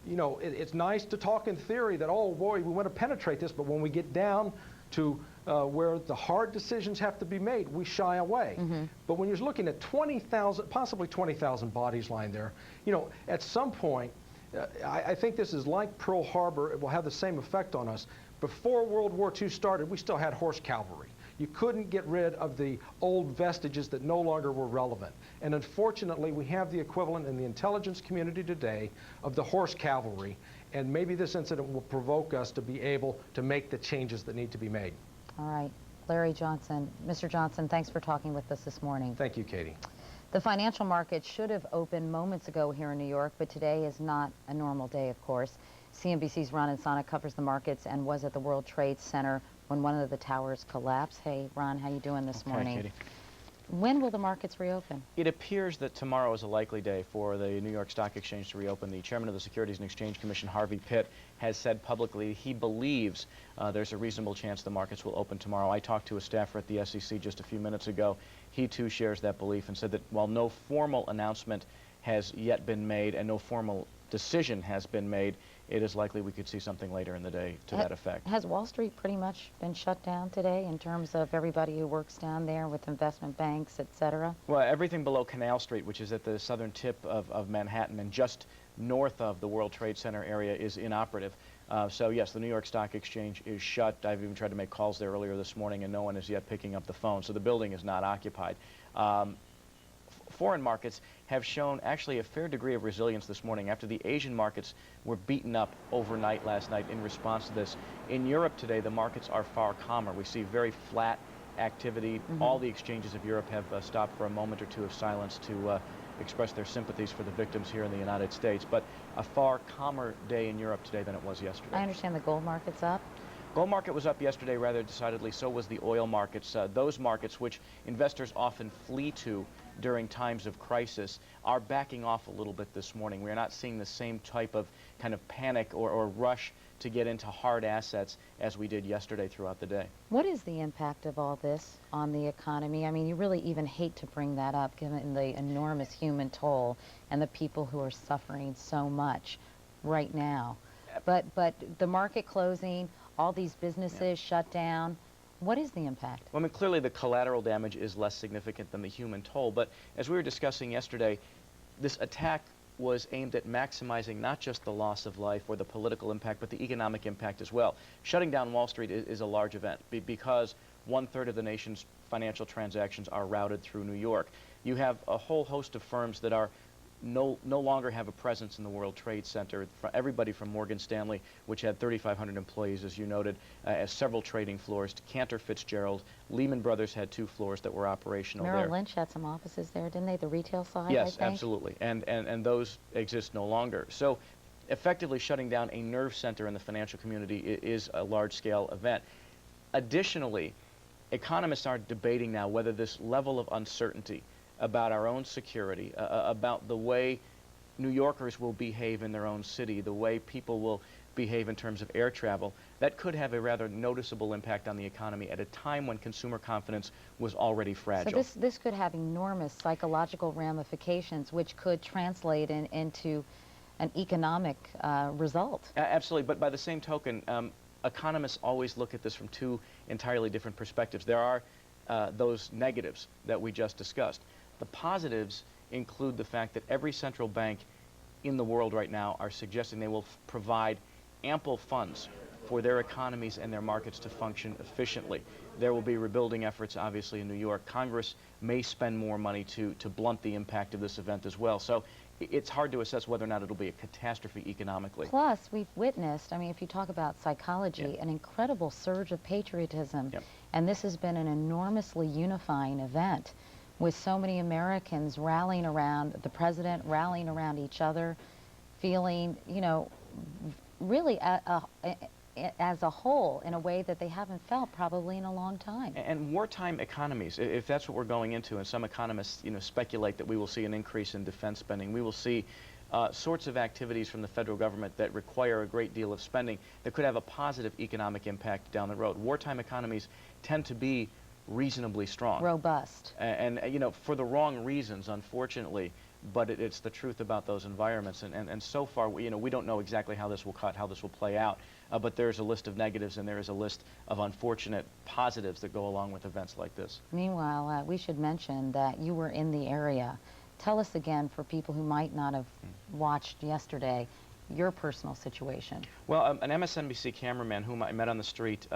it's nice to talk in theory that, oh boy, we want to penetrate this, but when we get down to where the hard decisions have to be made, we shy away. But when you're looking at 20,000, possibly 20,000 bodies lying there, at some point, I think this is like Pearl Harbor. It will have the same effect on us. Before World War II started, we still had horse cavalry. You couldn't get rid of the old vestiges that no longer were relevant. And unfortunately, we have the equivalent in the intelligence community today of the horse cavalry. And maybe this incident will provoke us to be able to make the changes that need to be made. All right. Larry Johnson. Mr. Johnson, thanks for talking with us this morning. Thank you, Katie. The financial market should have opened moments ago here in New York, but today is not a normal day, of course. CNBC's Ron Insana covers the markets and was at the World Trade Center when one of the towers collapsed. Hey, Ron, how you doing this morning? Katie. When will the markets reopen? It appears that tomorrow is a likely day for the New York Stock Exchange to reopen. The chairman of the Securities and Exchange Commission, Harvey Pitt, has said publicly he believes there's a reasonable chance the markets will open tomorrow. I talked to a staffer at the SEC just a few minutes ago. He too shares that belief and said that while no formal announcement has yet been made and no formal decision has been made, it is likely we could see something later in the day to that effect. Has Wall Street pretty much been shut down today in terms of everybody who works down there with investment banks, et cetera? Well, everything below Canal Street, which is at the southern tip of Manhattan and just north of the World Trade Center area, is inoperative. So yes, the New York Stock Exchange is shut. I've even tried to make calls there earlier this morning, and no one is yet picking up the phone. So the building is not occupied. Foreign markets have shown actually a fair degree of resilience this morning after the Asian markets were beaten up overnight last night in response to this. In Europe today, the markets are far calmer. We see very flat activity. All the exchanges of Europe have stopped for a moment or two of silence to express their sympathies for the victims here in the United States. But a far calmer day in Europe today than it was yesterday. I understand the gold market's up. Gold market was up yesterday rather decidedly. So was the oil markets. Those markets which investors often flee to during times of crisis are backing off a little bit this morning. We are not seeing the same type of kind of panic or rush to get into hard assets as we did yesterday throughout the day. What is the impact of all this on the economy? I mean, you really even hate to bring that up given the enormous human toll and the people who are suffering so much right now. But the market closing, all these businesses shut down. What is the impact? Well, I mean, clearly the collateral damage is less significant than the human toll, but as we were discussing yesterday, this attack was aimed at maximizing not just the loss of life or the political impact, but the economic impact as well. Shutting down Wall Street is a large event because 1/3 of the nation's financial transactions are routed through New York. You have a whole host of firms that are no longer have a presence in the World Trade Center. Everybody from Morgan Stanley, which had 3,500 employees, as you noted, has several trading floors. Cantor Fitzgerald, Lehman Brothers had 2 floors that were operational there. Merrill Lynch had some offices there, didn't they? The retail side, yes, I think? absolutely. And those exist no longer. So effectively shutting down a nerve center in the financial community is a large-scale event. Additionally, economists are debating now whether this level of uncertainty about our own security, about the way New Yorkers will behave in their own city, the way people will behave in terms of air travel, that could have a rather noticeable impact on the economy at a time when consumer confidence was already fragile. So this could have enormous psychological ramifications, which could translate into an economic result. Absolutely, but by the same token, economists always look at this from 2 entirely different perspectives. There are those negatives that we just discussed. The positives include the fact that every central bank in the world right now are suggesting they will provide ample funds for their economies and their markets to function efficiently. There will be rebuilding efforts, obviously, in New York. Congress may spend more money to blunt the impact of this event as well. So it's hard to assess whether or not it'll be a catastrophe economically. Plus, we've witnessed, I mean, if you talk about psychology, an incredible surge of patriotism. And this has been an enormously unifying event with so many Americans rallying around the president, rallying around each other, feeling, you know, really as a whole in a way that they haven't felt probably in a long time. And wartime economies, if that's what we're going into, and some economists, you know, speculate that we will see an increase in defense spending, we will see sorts of activities from the federal government that require a great deal of spending that could have a positive economic impact down the road. Wartime economies tend to be reasonably strong. Robust. And you know, for the wrong reasons, unfortunately, but it's the truth about those environments. And so far, we don't know exactly how this will play out, but there's a list of negatives and there is a list of unfortunate positives that go along with events like this. Meanwhile, we should mention that you were in the area. Tell us again, for people who might not have watched yesterday, your personal situation. Well, an MSNBC cameraman whom I met on the street,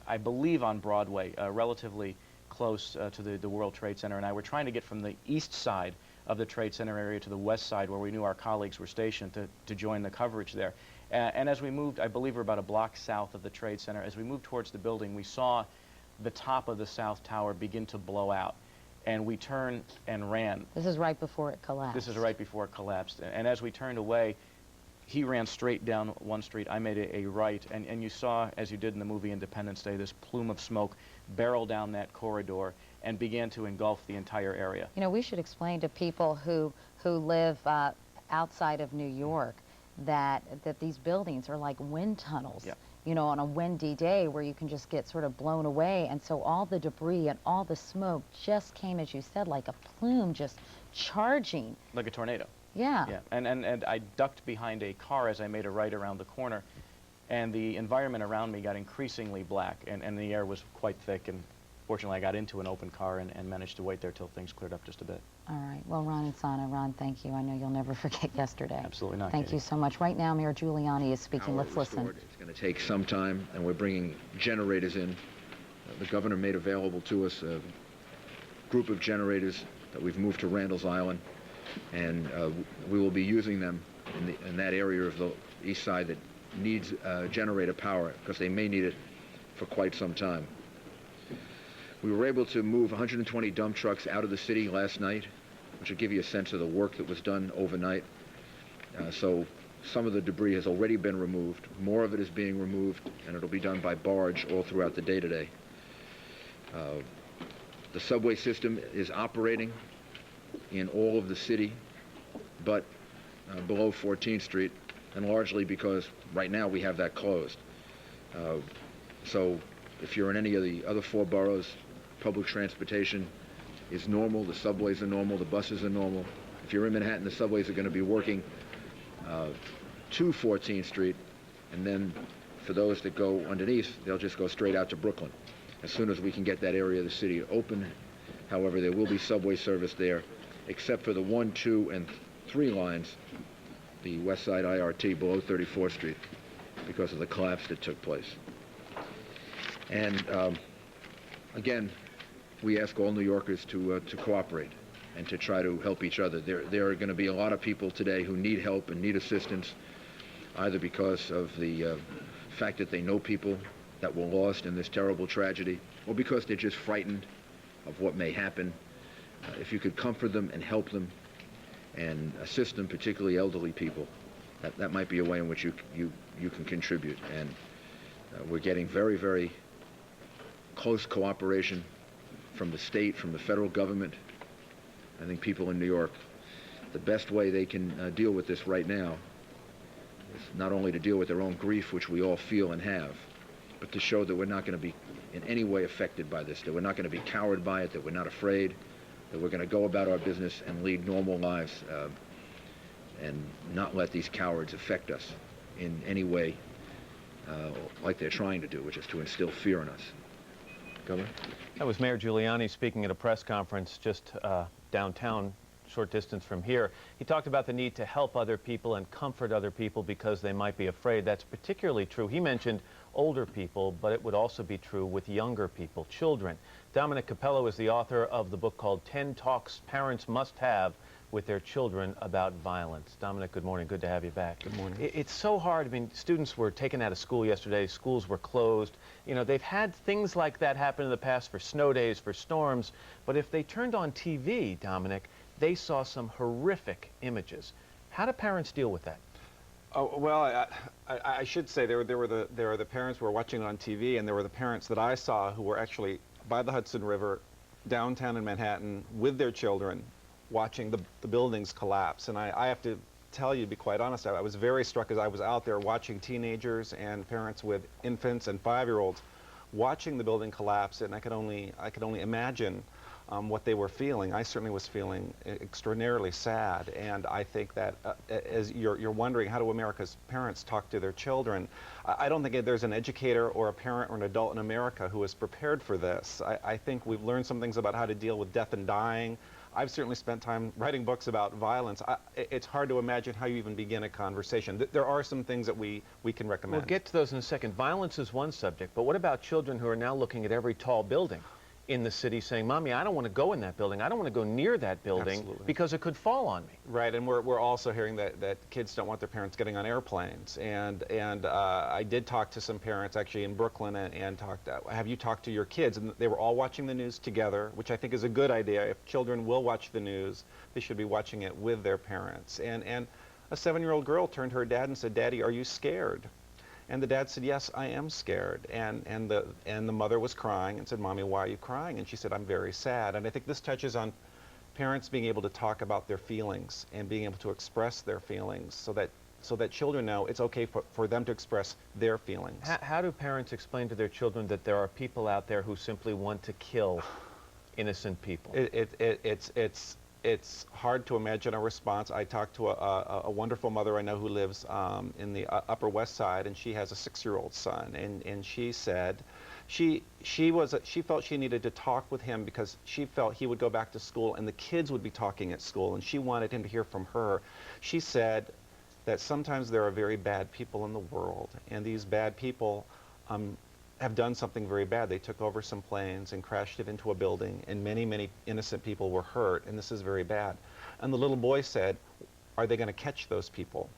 I believe on Broadway, relatively close to the World Trade Center, and I were trying to get from the east side of the Trade Center area to the west side where we knew our colleagues were stationed to join the coverage there. And as we moved, I believe we're about a block south of the Trade Center, as we moved towards the building, we saw the top of the South Tower begin to blow out. And we turned and ran. This is right before it collapsed. This is right before it collapsed. And as we turned away, he ran straight down one street. I made a right. And you saw, as you did in the movie Independence Day, this plume of smoke barrel down that corridor and began to engulf the entire area. You know, we should explain to people who live outside of New York that these buildings are like wind tunnels. Yep. You know, on a windy day where you can just get sort of blown away. And so all the debris and all the smoke just came, as you said, like a plume just charging. Like a tornado. Yeah. Yeah, and I ducked behind a car as I made a right around the corner, and the environment around me got increasingly black, and the air was quite thick, and fortunately I got into an open car and managed to wait there till things cleared up just a bit. All right. Well, Ron and Sana, Ron, thank you. I know you'll never forget yesterday. Absolutely not, Thank Katie. you so much. Right now, Mayor Giuliani is speaking. Let's listen. It's going to take some time, and we're bringing generators in. The governor made available to us a group of generators that we've moved to Randall's Island, and we will be using them in that area of the east side that needs generator power, because they may need it for quite some time. We were able to move 120 dump trucks out of the city last night, which will give you a sense of the work that was done overnight. So some of the debris has already been removed. More of it is being removed, and it'll be done by barge all throughout the day today. The subway system is operating in all of the city, but below 14th Street, and largely because right now we have that closed. So if you're in any of the other 4 boroughs, public transportation is normal, the subways are normal, the buses are normal. If you're in Manhattan, the subways are going to be working to 14th Street, and then for those that go underneath, they'll just go straight out to Brooklyn. As soon as we can get that area of the city open, however, there will be subway service there, except for the 1, 2, and 3 lines, the West Side IRT below 34th Street, because of the collapse that took place. And again, we ask all New Yorkers to cooperate and to try to help each other. There are going to be a lot of people today who need help and need assistance, either because of the fact that they know people that were lost in this terrible tragedy, or because they're just frightened of what may happen. If you could comfort them and help them and assist them, particularly elderly people, that might be a way in which you can contribute. And we're getting very, very close cooperation from the state, from the federal government. I think people in New York, the best way they can deal with this right now is not only to deal with their own grief, which we all feel and have, but to show that we're not going to be in any way affected by this, that we're not going to be cowed by it, that we're not afraid, that we're going to go about our business and lead normal lives and not let these cowards affect us in any way like they're trying to do, which is to instill fear in us. Governor? That was Mayor Giuliani speaking at a press conference just downtown, short distance from here. He talked about the need to help other people and comfort other people because they might be afraid. That's particularly true. He mentioned older people, but it would also be true with younger people, children. Dominic Capello is the author of the book called 10 Talks Parents Must Have with Their Children About Violence. Dominic, good morning. Good to have you back. Good morning. It's so hard. I mean, students were taken out of school yesterday. Schools were closed. You know, they've had things like that happen in the past for snow days, for storms. But if they turned on TV, Dominic, they saw some horrific images. How do parents deal with that? Oh, well, I should say there were the parents who were watching it on TV, and there were the parents that I saw who were actually by the Hudson River, downtown in Manhattan, with their children, watching the buildings collapse. And I have to tell you, to be quite honest, I was very struck as I was out there watching teenagers and parents with infants and 5-year-olds watching the building collapse, and I could only imagine what they were feeling. I certainly was feeling extraordinarily sad, and I think that as you're wondering, how do America's parents talk to their children? I don't think there's an educator or a parent or an adult in America who is prepared for this. I think we've learned some things about how to deal with death and dying. I've certainly spent time writing books about violence. It's hard to imagine how you even begin a conversation. There are some things that we can recommend. We'll get to those in a second. Violence is one subject, but what about children who are now looking at every tall building in the city saying, Mommy, I don't want to go in that building. I don't want to go near that building. Absolutely. Because it could fall on me. Right, and we're also hearing that kids don't want their parents getting on airplanes. And I did talk to some parents actually in Brooklyn and have you talked to your kids? And they were all watching the news together, which I think is a good idea. If children will watch the news, they should be watching it with their parents. And a 7-year-old girl turned to her dad and said, Daddy, are you scared? And the dad said, yes, I am scared. And the mother was crying and said, Mommy, why are you crying? And she said, I'm very sad. And I think this touches on parents being able to talk about their feelings and being able to express their feelings so that children know it's okay for them to express their feelings. How do parents explain to their children that there are people out there who simply want to kill innocent people? it's hard to imagine a response. I talked to a wonderful mother I know who lives in the Upper West Side, and she has a 6-year-old son, and she said she felt she needed to talk with him because she felt he would go back to school and the kids would be talking at school, and she wanted him to hear from her. She said that sometimes there are very bad people in the world, and these bad people have done something very bad. They took over some planes and crashed it into a building, and many, many innocent people were hurt, and this is very bad. And the little boy said, are they going to catch those people?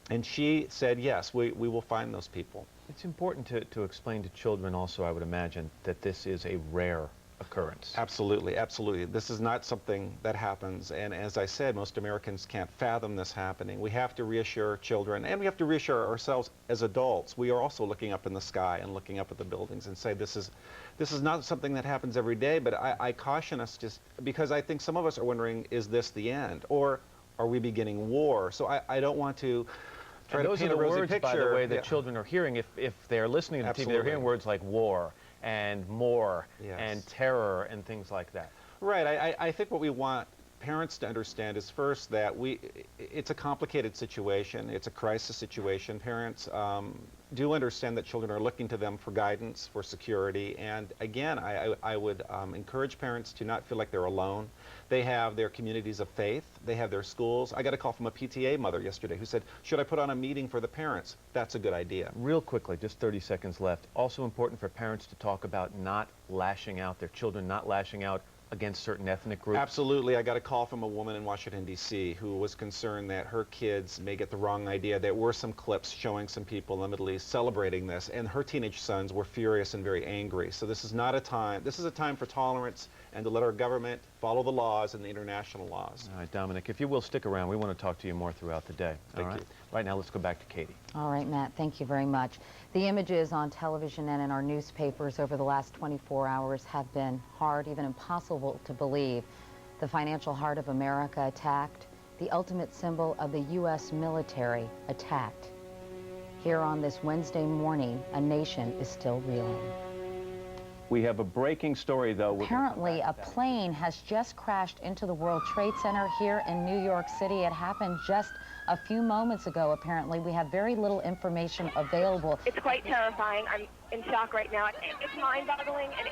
And she said, yes, we will find those people. It's important to explain to children also, I would imagine, that this is a rare occurrence. Absolutely, absolutely. This is not something that happens, and as I said, most Americans can't fathom this happening. We have to reassure children, and we have to reassure ourselves as adults. We are also looking up in the sky and looking up at the buildings and say this is not something that happens every day, but I caution us just because I think some of us are wondering, is this the end? Or are we beginning war? So I don't want to try to paint a rosy picture. By the way, that children are hearing, if they're listening to TV, they're hearing words like war and more and terror and things like that. Right. I think what we want parents to understand is first that it's a complicated situation. It's a crisis situation. Parents do understand that children are looking to them for guidance, for security, and again, I would encourage parents to not feel like they're alone. They have their communities of faith. They have their schools. I got a call from a PTA mother yesterday who said, should I put on a meeting for the parents? That's a good idea. Real quickly, just 30 seconds left. Also important for parents to talk about not lashing out, their children not lashing out against certain ethnic groups? Absolutely. I got a call from a woman in Washington, D.C. who was concerned that her kids may get the wrong idea. There were some clips showing some people in the Middle East celebrating this, and her teenage sons were furious and very angry. So this is not a time, this is a time for tolerance and to let our government follow the laws and the international laws. All right, Dominic, if you will stick around, we want to talk to you more throughout the day. Thank you. Right now, let's go back to Katie. All right, Matt, thank you very much. The images on television and in our newspapers over the last 24 hours have been hard, even impossible to believe. The financial heart of America attacked, the ultimate symbol of the U.S. military attacked. Here on this Wednesday morning, a nation is still reeling. We have a breaking story, though. Apparently, a plane has just crashed into the World Trade Center here in New York City. It happened just a few moments ago, apparently. We have very little information available. It's quite terrifying. I'm in shock right now. It's mind-boggling, and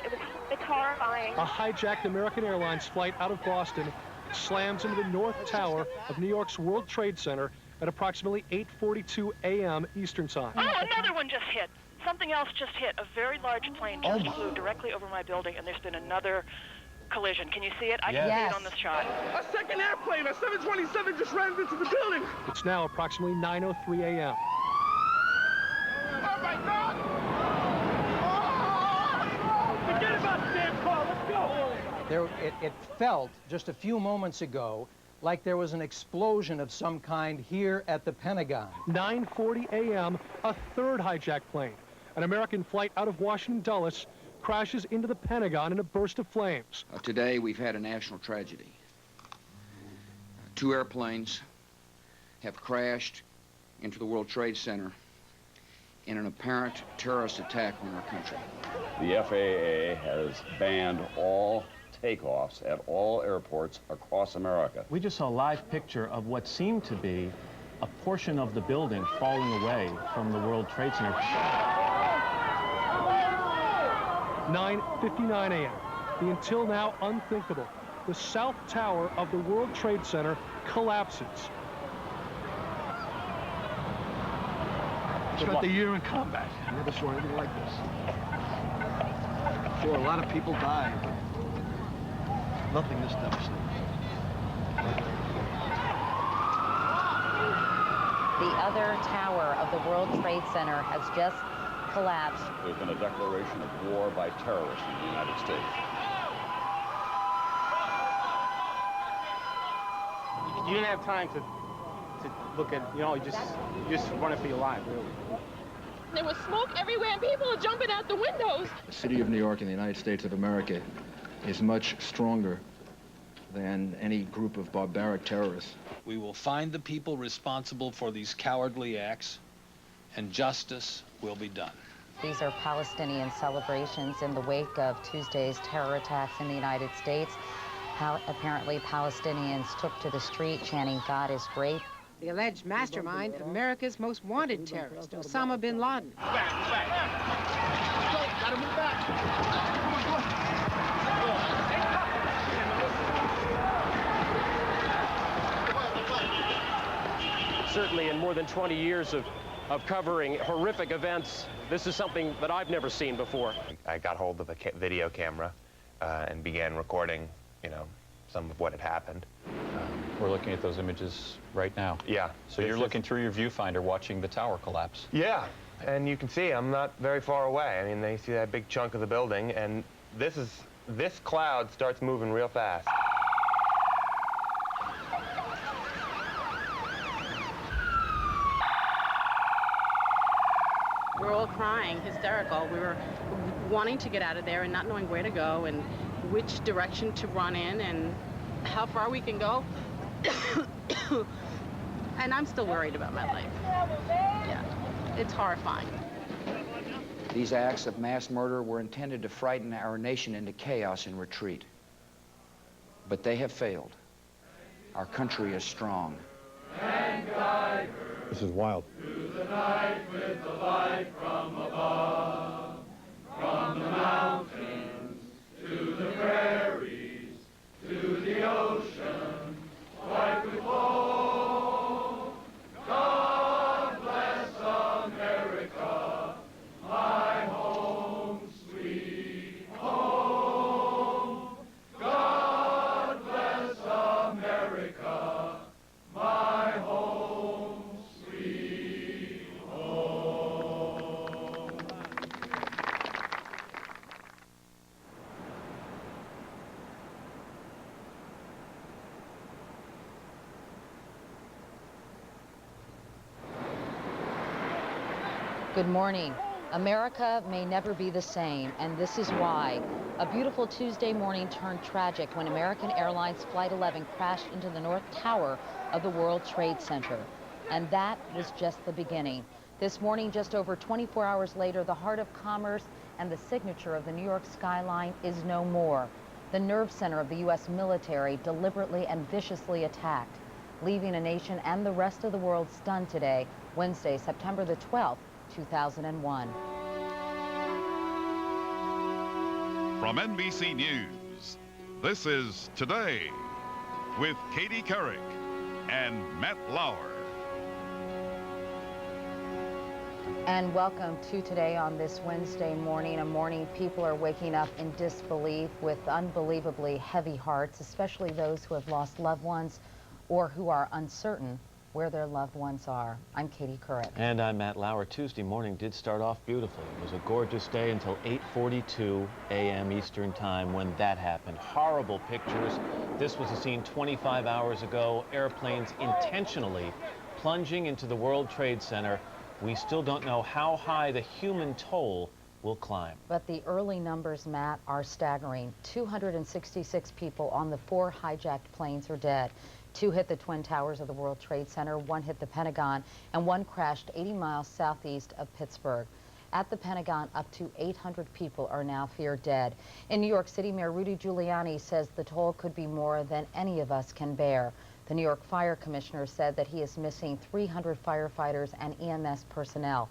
it's horrifying. A hijacked American Airlines flight out of Boston slams into the North Tower of New York's World Trade Center at approximately 8:42 a.m. Eastern Time. Oh, another one just hit. Something else just hit. A very large plane just flew directly over my building, and there's been another collision. Can you see it? I can see it on this shot. A second airplane, a 727, just ran into the building. It's now approximately 9:03 a.m. Oh, my God! Oh! Forget about the damn car. Let's go! It felt just a few moments ago like there was an explosion of some kind here at the Pentagon. 9:40 a.m., a third hijacked plane, an American flight out of Washington Dulles, crashes into the Pentagon in a burst of flames. Today, we've had a national tragedy. 2 airplanes have crashed into the World Trade Center in an apparent terrorist attack on our country. The FAA has banned all takeoffs at all airports across America. We just saw a live picture of what seemed to be a portion of the building falling away from the World Trade Center. 9:59 a.m. The until now unthinkable. The South Tower of the World Trade Center collapses. It's about the year in combat. I never saw anything like this. Sure, a lot of people died, but nothing this devastating. The other tower of the World Trade Center has just collapsed. There's been a declaration of war by terrorists in the United States. You didn't have time to look at, you know, you just running for your life, really. There was smoke everywhere, and people are jumping out the windows. The city of New York in the United States of America is much stronger than any group of barbaric terrorists. We will find the people responsible for these cowardly acts, and justice will be done. These are Palestinian celebrations in the wake of Tuesday's terror attacks in the United States. Apparently, Palestinians took to the street chanting, "God is great." The alleged mastermind, America's most wanted terrorist, Osama bin Laden. Gotta move back. Certainly, in more than 20 years of covering horrific events, this is something that I've never seen before. I got hold of a video camera and began recording, some of what had happened. We're looking at those images right now. Yeah. So you're looking through your viewfinder watching the tower collapse. Yeah, and you can see I'm not very far away. I mean, they see that big chunk of the building, and this cloud starts moving real fast. We were all crying, hysterical. We were wanting to get out of there and not knowing where to go and which direction to run in and how far we can go. And I'm still worried about my life. Yeah, it's horrifying. These acts of mass murder were intended to frighten our nation into chaos and retreat. But they have failed. Our country is strong. This is wild. Through the night with the light from above, from the mountains to the prairies, to the ocean, white with foam. God bless America, my home, sweet home. God bless America, my home, sweet home. Good morning. America may never be the same, and this is why. A beautiful Tuesday morning turned tragic when American Airlines Flight 11 crashed into the North Tower of the World Trade Center. And that was just the beginning. This morning, just over 24 hours later, the heart of commerce and the signature of the New York skyline is no more. The nerve center of the U.S. military deliberately and viciously attacked, leaving a nation and the rest of the world stunned today, Wednesday, September the 12th, 2001. From NBC News, this is Today with Katie Couric and Matt Lauer. And welcome to Today on this Wednesday morning, a morning people are waking up in disbelief with unbelievably heavy hearts, especially those who have lost loved ones or who are uncertain where their loved ones are. I'm Katie Couric. And I'm Matt Lauer. Tuesday morning did start off beautifully. It was a gorgeous day until 8:42 a.m. Eastern Time when that happened. Horrible pictures. This was a scene 25 hours ago. Airplanes intentionally plunging into the World Trade Center. We still don't know how high the human toll will climb. But the early numbers, Matt, are staggering. 266 people on the 4 hijacked planes are dead. 2 hit the Twin Towers of the World Trade Center, 1 hit the Pentagon, and 1 crashed 80 miles southeast of Pittsburgh. At the Pentagon, up to 800 people are now feared dead. In New York City, Mayor Rudy Giuliani says the toll could be more than any of us can bear. The New York Fire Commissioner said that he is missing 300 firefighters and EMS personnel.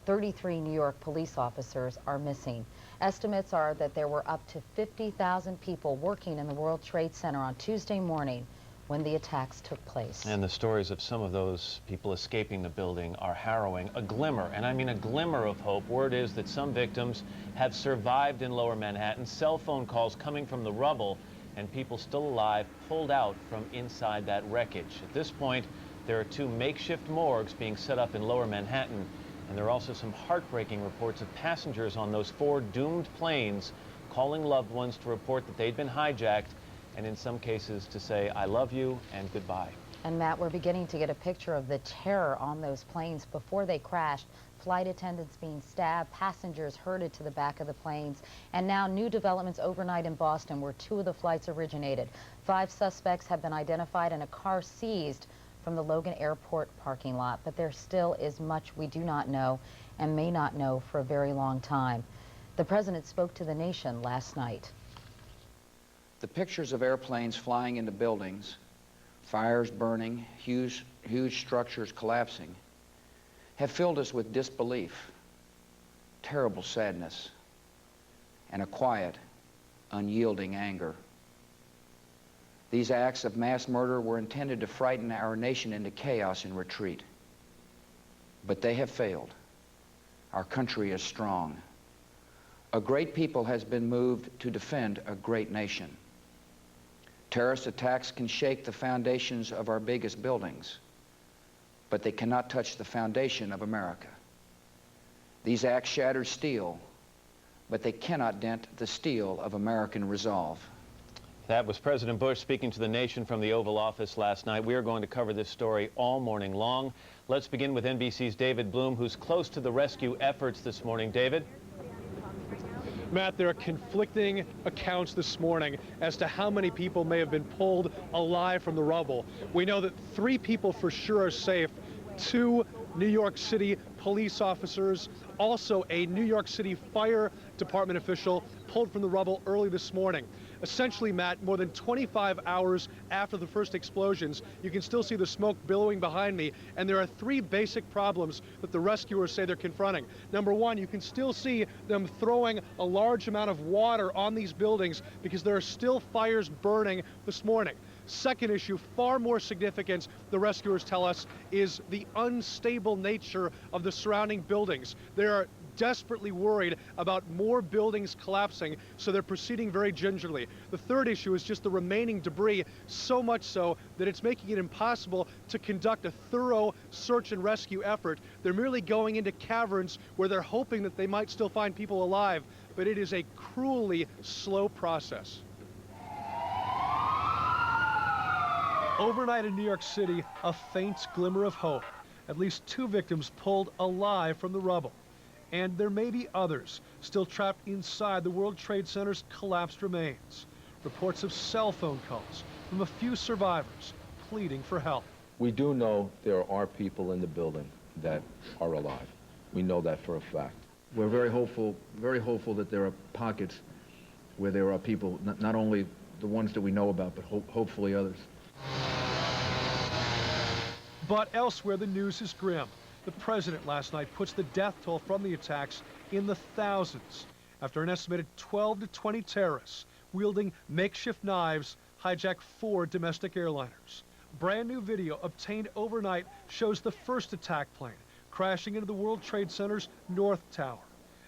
33 New York police officers are missing. Estimates are that there were up to 50,000 people working in the World Trade Center on Tuesday morning when the attacks took place. And the stories of some of those people escaping the building are harrowing. A glimmer, and I mean a glimmer of hope. Word is that some victims have survived in Lower Manhattan. Cell phone calls coming from the rubble, and people still alive pulled out from inside that wreckage. At this point, there are 2 makeshift morgues being set up in Lower Manhattan, and there are also some heartbreaking reports of passengers on those 4 doomed planes calling loved ones to report that they'd been hijacked, and in some cases to say, I love you and goodbye. And Matt, we're beginning to get a picture of the terror on those planes before they crashed. Flight attendants being stabbed, passengers herded to the back of the planes, and now new developments overnight in Boston where 2 of the flights originated. 5 suspects have been identified and a car seized from the Logan Airport parking lot, but there still is much we do not know and may not know for a very long time. The president spoke to the nation last night. The pictures of airplanes flying into buildings, fires burning, huge structures collapsing, have filled us with disbelief, terrible sadness, and a quiet, unyielding anger. These acts of mass murder were intended to frighten our nation into chaos and retreat. But they have failed. Our country is strong. A great people has been moved to defend a great nation. Terrorist attacks can shake the foundations of our biggest buildings, but they cannot touch the foundation of America. These acts shattered steel, but they cannot dent the steel of American resolve. That was President Bush speaking to the nation from the Oval Office last night. We are going to cover this story all morning long. Let's begin with NBC's David Bloom, who's close to the rescue efforts this morning. David? Matt, there are conflicting accounts this morning as to how many people may have been pulled alive from the rubble. We know that 3 people for sure are safe. 2 New York City police officers, also a New York City Fire Department official pulled from the rubble early this morning. Essentially, Matt, more than 25 hours after the first explosions, you can still see the smoke billowing behind me, and there are 3 basic problems that the rescuers say they're confronting. Number 1, you can still see them throwing a large amount of water on these buildings because there are still fires burning this morning. Second issue, far more significant, the rescuers tell us, is the unstable nature of the surrounding buildings. They are desperately worried about more buildings collapsing, so they're proceeding very gingerly. The third issue is just the remaining debris, so much so that it's making it impossible to conduct a thorough search and rescue effort. They're merely going into caverns where they're hoping that they might still find people alive, but it is a cruelly slow process. Overnight in New York City, a faint glimmer of hope. At least 2 victims pulled alive from the rubble. And there may be others still trapped inside the World Trade Center's collapsed remains. Reports of cell phone calls from a few survivors pleading for help. We do know there are people in the building that are alive. We know that for a fact. We're very hopeful that there are pockets where there are people, not only the ones that we know about, but hopefully others. But elsewhere, the news is grim. The president last night puts the death toll from the attacks in the thousands after an estimated 12 to 20 terrorists wielding makeshift knives hijacked 4 domestic airliners. Brand new video obtained overnight shows the first attack plane crashing into the World Trade Center's North Tower.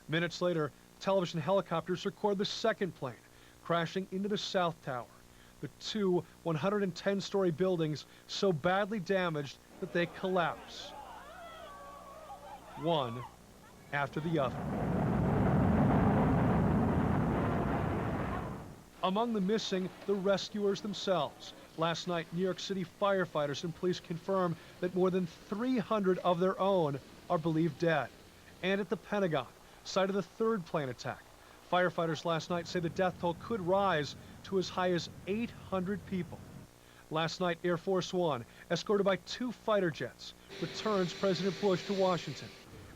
Minutes later, television helicopters record the second plane crashing into the South Tower. The 2 110-story buildings so badly damaged that they collapse, one after the other. Among the missing, the rescuers themselves. Last night, New York City firefighters and police confirmed that more than 300 of their own are believed dead. And at the Pentagon, site of the 3rd plane attack, firefighters last night say the death toll could rise to as high as 800 people. Last night, Air Force One, escorted by 2 fighter jets, returns President Bush to Washington,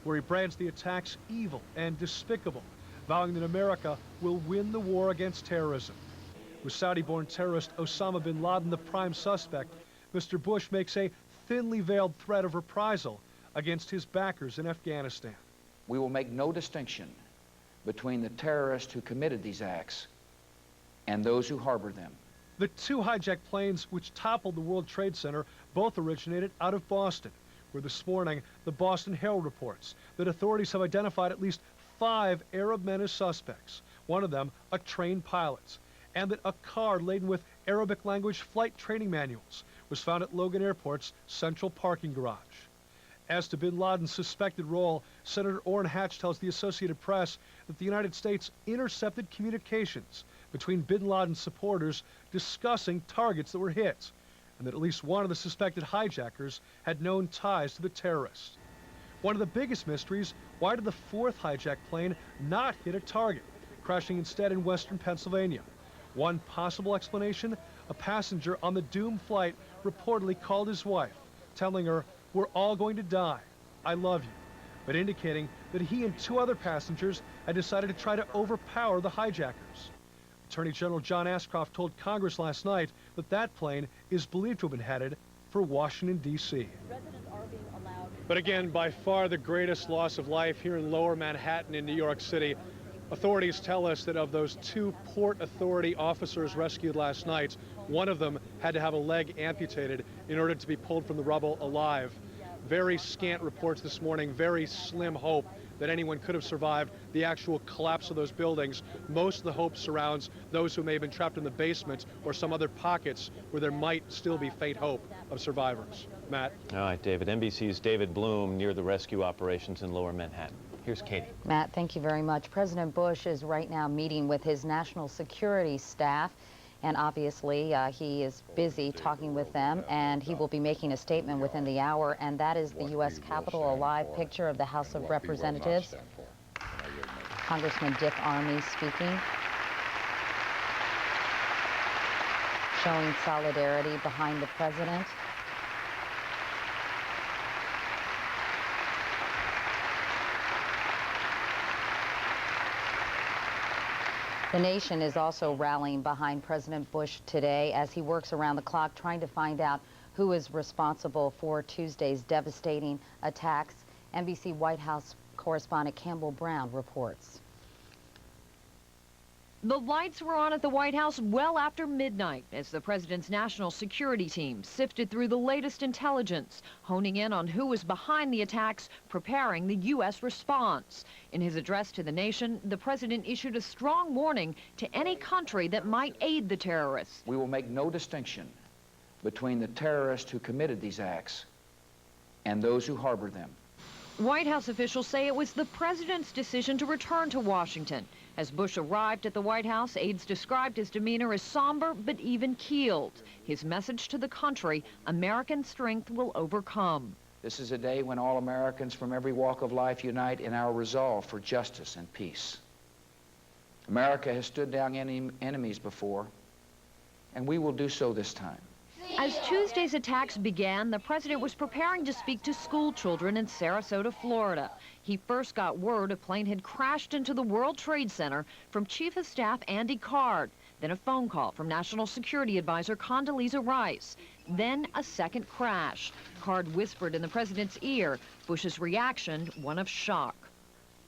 where he brands the attacks evil and despicable, vowing that America will win the war against terrorism. With Saudi-born terrorist Osama bin Laden the prime suspect, Mr. Bush makes a thinly veiled threat of reprisal against his backers in Afghanistan. We will make no distinction between the terrorists who committed these acts and those who harbor them. The 2 hijacked planes which toppled the World Trade Center both originated out of Boston, where this morning the Boston Herald reports that authorities have identified at least 5 Arab men as suspects, one of them a trained pilot, and that a car laden with Arabic language flight training manuals was found at Logan Airport's central parking garage. As to bin Laden's suspected role, Senator Orrin Hatch tells the Associated Press that the United States intercepted communications between bin Laden's supporters discussing targets that were hit, and that at least one of the suspected hijackers had known ties to the terrorists. One of the biggest mysteries, why did the 4th hijacked plane not hit a target, crashing instead in western Pennsylvania? One possible explanation, a passenger on the doomed flight reportedly called his wife, telling her, "We're all going to die. I love you," but indicating that he and 2 other passengers had decided to try to overpower the hijackers. Attorney General John Ashcroft told Congress last night that that plane is believed to have been headed for Washington, D.C. But again, by far the greatest loss of life here in Lower Manhattan in New York City. Authorities tell us that of those 2 Port Authority officers rescued last night, one of them had to have a leg amputated in order to be pulled from the rubble alive. Very scant reports this morning, very slim hope that anyone could have survived the actual collapse of those buildings. Most of the hope surrounds those who may have been trapped in the basement or some other pockets where there might still be faint hope of survivors. Matt. All right, David. NBC's David Bloom near the rescue operations in Lower Manhattan. Here's Katie. Matt, thank you very much. President Bush is right now meeting with his national security staff, and obviously he is busy talking with them, and he will be making a statement within the hour, and that is the U.S. Capitol, a live picture of the House of Representatives. Congressman Dick Armey speaking, showing solidarity behind the president. The nation is also rallying behind President Bush today as he works around the clock trying to find out who is responsible for Tuesday's devastating attacks. NBC White House correspondent Campbell Brown reports. The lights were on at the White House well after midnight as the president's national security team sifted through the latest intelligence, honing in on who was behind the attacks, preparing the U.S. response. In his address to the nation, the president issued a strong warning to any country that might aid the terrorists. We will make no distinction between the terrorists who committed these acts and those who harbored them. White House officials say it was the president's decision to return to Washington. As Bush arrived at the White House, aides described his demeanor as somber but even-keeled. His message to the country, American strength will overcome. This is a day when all Americans from every walk of life unite in our resolve for justice and peace. America has stood down enemies before, and we will do so this time. As Tuesday's attacks began, the president was preparing to speak to school children in Sarasota, Florida. He first got word a plane had crashed into the World Trade Center from Chief of Staff Andy Card, then a phone call from National Security Advisor Condoleezza Rice, then a second crash. Card whispered in the president's ear, Bush's reaction one of shock.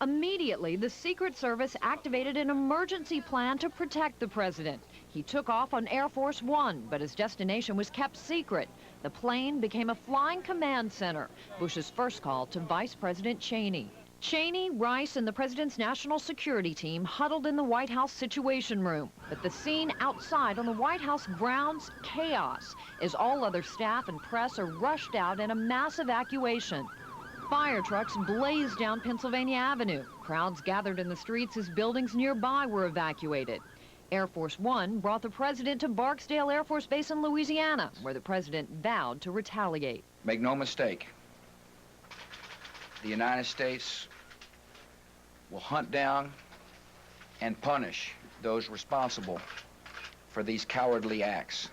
Immediately, the Secret Service activated an emergency plan to protect the president. He took off on Air Force One, but his destination was kept secret. The plane became a flying command center, Bush's first call to Vice President Cheney. Cheney, Rice, and the president's national security team huddled in the White House Situation Room. But the scene outside on the White House grounds, chaos, as all other staff and press are rushed out in a mass evacuation. Fire trucks blazed down Pennsylvania Avenue. Crowds gathered in the streets as buildings nearby were evacuated. Air Force One brought the president to Barksdale Air Force Base in Louisiana, where the president vowed to retaliate. Make no mistake, the United States will hunt down and punish those responsible for these cowardly acts.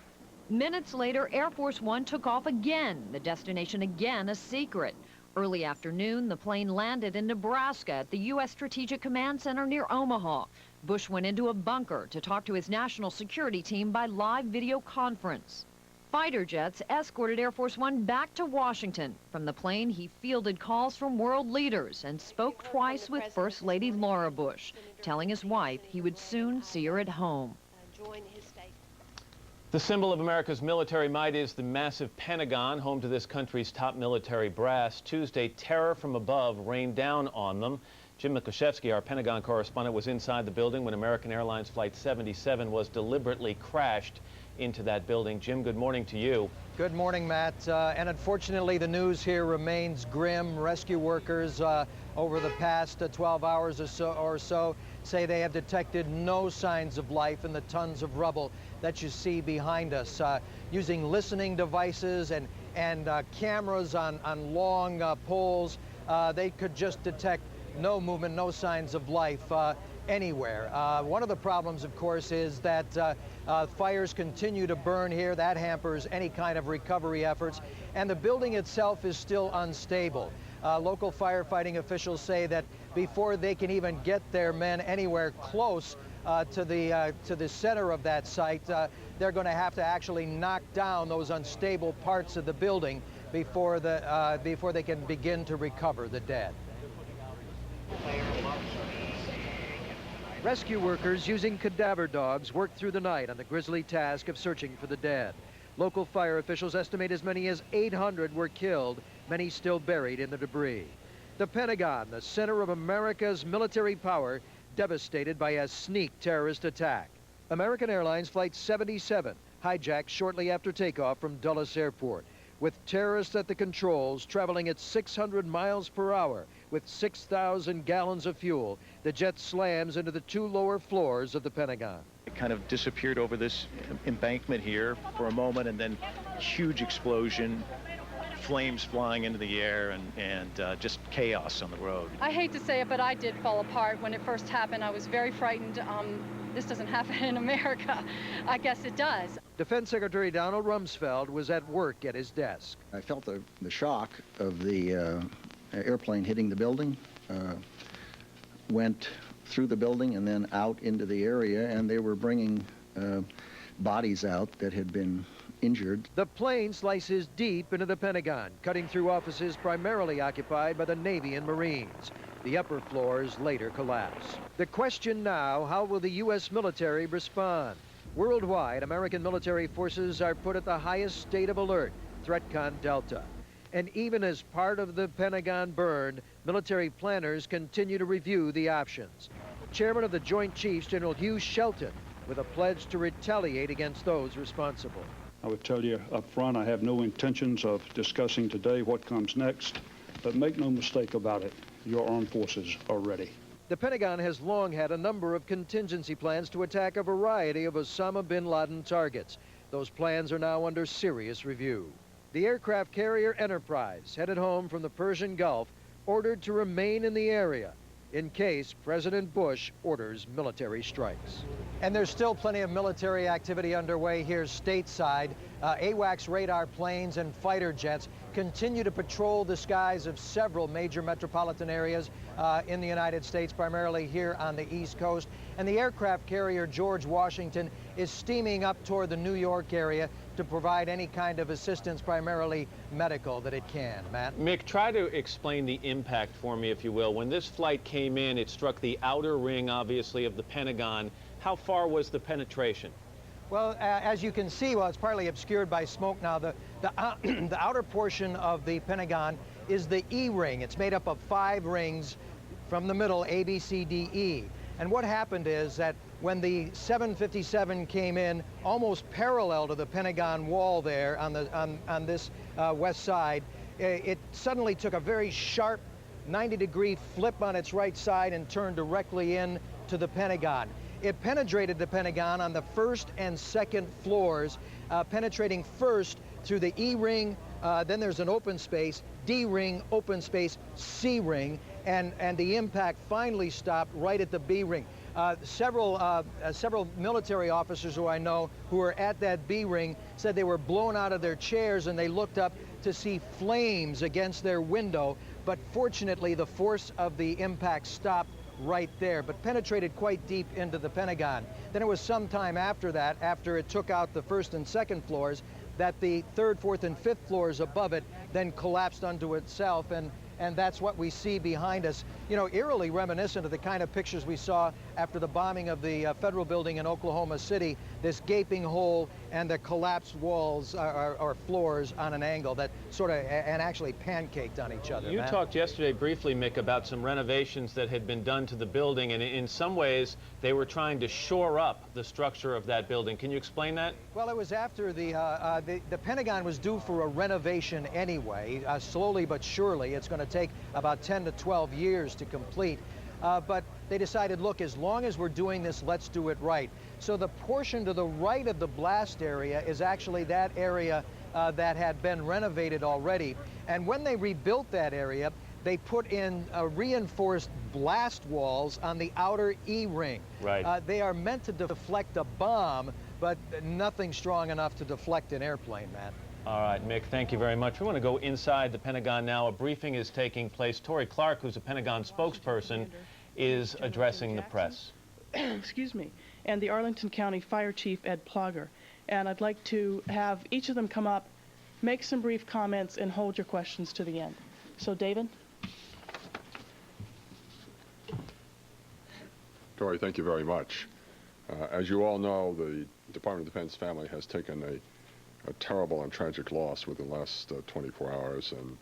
Minutes later, Air Force One took off again, the destination again a secret. Early afternoon, the plane landed in Nebraska at the U.S. Strategic Command Center near Omaha. Bush went into a bunker to talk to his national security team by live video conference. Fighter jets escorted Air Force One back to Washington. From the plane, he fielded calls from world leaders and spoke twice with First Lady Laura Bush, telling his wife he would soon see her at home. The symbol of America's military might is the massive Pentagon, home to this country's top military brass. Tuesday, terror from above rained down on them. Jim Mikoszewski, our Pentagon correspondent, was inside the building when American Airlines Flight 77 was deliberately crashed into that building. Jim, good morning to you. Good morning, Matt. And unfortunately, the news here remains grim. Rescue workers over the past 12 hours or so say they have detected no signs of life in the tons of rubble that you see behind us. Using listening devices and cameras on long poles, they could just detect no movement, no signs of life anywhere. One of the problems, of course, is that fires continue to burn here. That hampers any kind of recovery efforts. And the building itself is still unstable. Local firefighting officials say that before they can even get their men anywhere close to the center of that site, they're going to have to actually knock down those unstable parts of the building before they can begin to recover the dead. Rescue workers using cadaver dogs worked through the night on the grisly task of searching for the dead. Local fire officials estimate as many as 800 were killed, many still buried in the debris. The Pentagon, the center of America's military power, devastated by a sneak terrorist attack. American Airlines Flight 77 hijacked shortly after takeoff from Dulles Airport, with terrorists at the controls traveling at 600 miles per hour with 6,000 gallons of fuel. The jet slams into the 2 lower floors of the Pentagon. It kind of disappeared over this embankment here for a moment, and then huge explosion, flames flying into the air, and just chaos on the road. I hate to say it, but I did fall apart when it first happened. I was very frightened. This doesn't happen in America. I guess it does. Defense Secretary Donald Rumsfeld was at work at his desk. I felt the shock of the airplane hitting the building, went through the building and then out into the area, and they were bringing bodies out that had been injured. The plane slices deep into the Pentagon, cutting through offices primarily occupied by the Navy and Marines. The upper floors later collapse. The question now, how will the U.S. military respond? Worldwide, American military forces are put at the highest state of alert, THREATCON Delta. And even as part of the Pentagon burned, military planners continue to review the options. Chairman of the Joint Chiefs, General Hugh Shelton, with a pledge to retaliate against those responsible. I would tell you up front, I have no intentions of discussing today what comes next, but make no mistake about it, your armed forces are ready. The Pentagon has long had a number of contingency plans to attack a variety of Osama bin Laden targets. Those plans are now under serious review. The aircraft carrier Enterprise, headed home from the Persian Gulf, ordered to remain in the area in case President Bush orders military strikes. And there's still plenty of military activity underway here stateside. AWACS radar planes and fighter jets continue to patrol the skies of several major metropolitan areas in the United States, primarily here on the East Coast. And the aircraft carrier George Washington is steaming up toward the New York area to provide any kind of assistance, primarily medical, that it can. Matt? Mick, try to explain the impact for me, if you will. When this flight came in, it struck the outer ring, obviously, of the Pentagon. How far was the penetration? Well, as you can see, well, it's partly obscured by smoke now. The outer portion of the Pentagon is the E ring. It's made up of 5 rings from the middle, A, B, C, D, E. And what happened is that when the 757 came in almost parallel to the Pentagon wall there on this west side, it suddenly took a very sharp 90-degree flip on its right side and turned directly in to the Pentagon. It penetrated the Pentagon on the 1st and 2nd floors, penetrating first through the E ring, then there's an open space, D ring, open space, C ring, and the impact finally stopped right at the B ring. Several military officers who I know who were at that B ring said they were blown out of their chairs and they looked up to see flames against their window, but fortunately the force of the impact stopped right there, but penetrated quite deep into the Pentagon. Then it was some time after that, after it took out the 1st and 2nd floors, that the 3rd, 4th, and 5th floors above it then collapsed unto itself, and that's what we see behind us. You know, eerily reminiscent of the kind of pictures we saw after the bombing of the federal building in Oklahoma City, this gaping hole and the collapsed walls or floors on an angle that sort of, and actually pancaked on each other. You talked yesterday briefly, Mick, about some renovations that had been done to the building, and in some ways they were trying to shore up the structure of that building. Can you explain that? Well, it was after the Pentagon was due for a renovation anyway, slowly but surely. It's going to take about 10 to 12 years to complete. But they decided, look, as long as we're doing this, let's do it right. So the portion to the right of the blast area is actually that area that had been renovated already. And when they rebuilt that area, they put in reinforced blast walls on the outer E ring. Right. They are meant to deflect a bomb, but nothing strong enough to deflect an airplane, Matt. All right, Mick, thank you very much. We want to go inside the Pentagon now. A briefing is taking place. Tory Clark, who's a Pentagon spokesperson, is addressing the press. excuse me, and the Arlington County Fire Chief, Ed Plogger. And I'd like to have each of them come up, make some brief comments, and hold your questions to the end. So, David? Tori, thank you very much. As you all know, the Department of Defense family has taken a terrible and tragic loss within the last 24 hours, and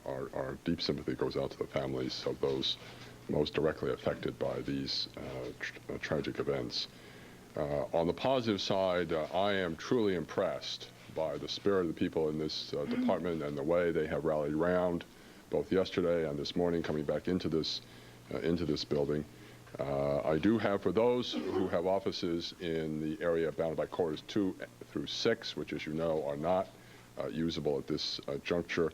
our deep sympathy goes out to the families of those most directly affected by these tragic events. On the positive side, I am truly impressed by the spirit of the people in this department and the way they have rallied around, both yesterday and this morning, coming back into this building. I do have, for those who have offices in the area bounded by corridors 2 through 6, which, as you know, are not usable at this juncture,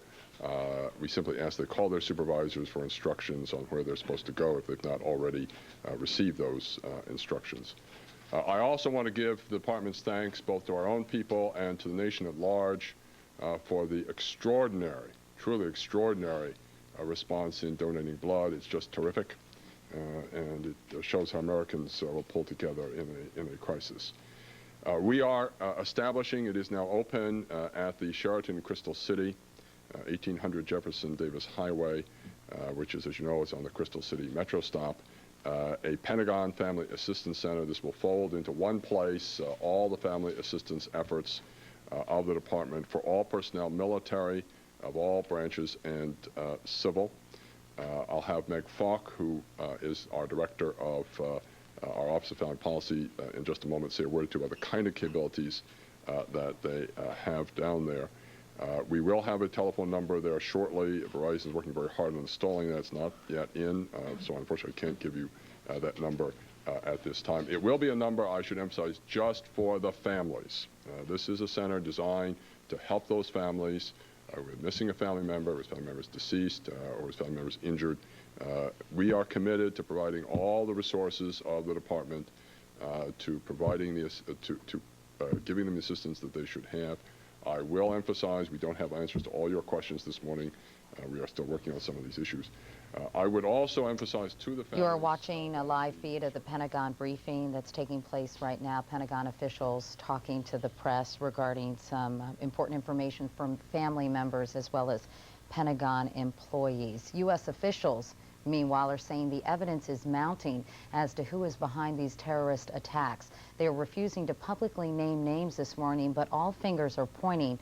we simply ask they call their supervisors for instructions on where they're supposed to go if they've not already received those instructions. I also want to give the department's thanks both to our own people and to the nation at large for the extraordinary, truly extraordinary response in donating blood. It's just terrific. And it shows how Americans will pull together in a crisis. We are establishing, it is now open at the Sheraton Crystal City, 1800 Jefferson Davis Highway, which is, as you know, is on the Crystal City Metro stop, a Pentagon Family Assistance Center. This will fold into one place all the family assistance efforts of the department for all personnel, military, of all branches, and civil. I'll have Meg Falk, who is our director of our Office of Family Policy, in just a moment say a word or two about the kind of capabilities that they have down there. We will have a telephone number there shortly. Verizon is working very hard on installing that. It's not yet in, so unfortunately I can't give you that number at this time. It will be a number, I should emphasize, just for the families. This is a center designed to help those families with missing a family member, with family members deceased, or with family members injured. We are committed to providing all the resources of the department to providing giving them the assistance that they should have. I will emphasize we don't have answers to all your questions this morning. We are still working on some of these issues. I would also emphasize to the families. You are watching a live feed of the Pentagon briefing that's taking place right now. Pentagon officials talking to the press regarding some important information from family members as well as Pentagon employees. U.S. officials, meanwhile, are saying the evidence is mounting as to who is behind these terrorist attacks. They are refusing to publicly name names this morning, but all fingers are pointing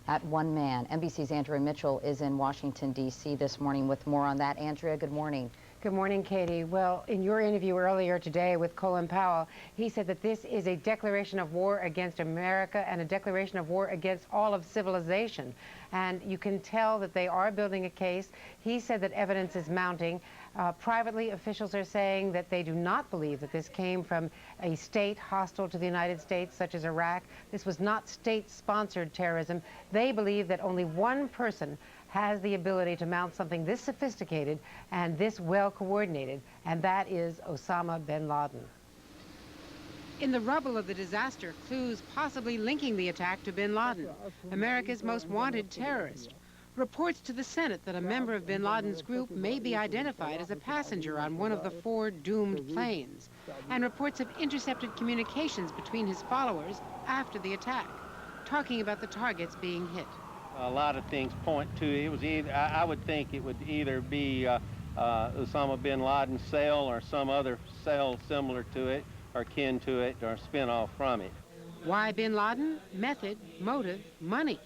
at one man. NBC's Andrea Mitchell is in Washington, D.C. this morning with more on that. Andrea, good morning. Good morning, Katie. Well, in your interview earlier today with Colin Powell, he said that this is a declaration of war against America and a declaration of war against all of civilization. And you can tell that they are building a case. He said that evidence is mounting. Privately, officials are saying that they do not believe that this came from a state hostile to the United States, such as Iraq. This was not state-sponsored terrorism. They believe that only one person has the ability to mount something this sophisticated and this well-coordinated, and that is Osama bin Laden. In the rubble of the disaster, clues possibly linking the attack to bin Laden, America's most wanted terrorist. Reports to the Senate that a member of bin Laden's group may be identified as a passenger on one of the 4 doomed planes, and reports of intercepted communications between his followers after the attack, talking about the targets being hit. A lot of things point to it was either, I would think it would either be Osama bin Laden's cell or some other cell similar to it or kin to it or spin-off from it. Why bin Laden? Method, motive, money.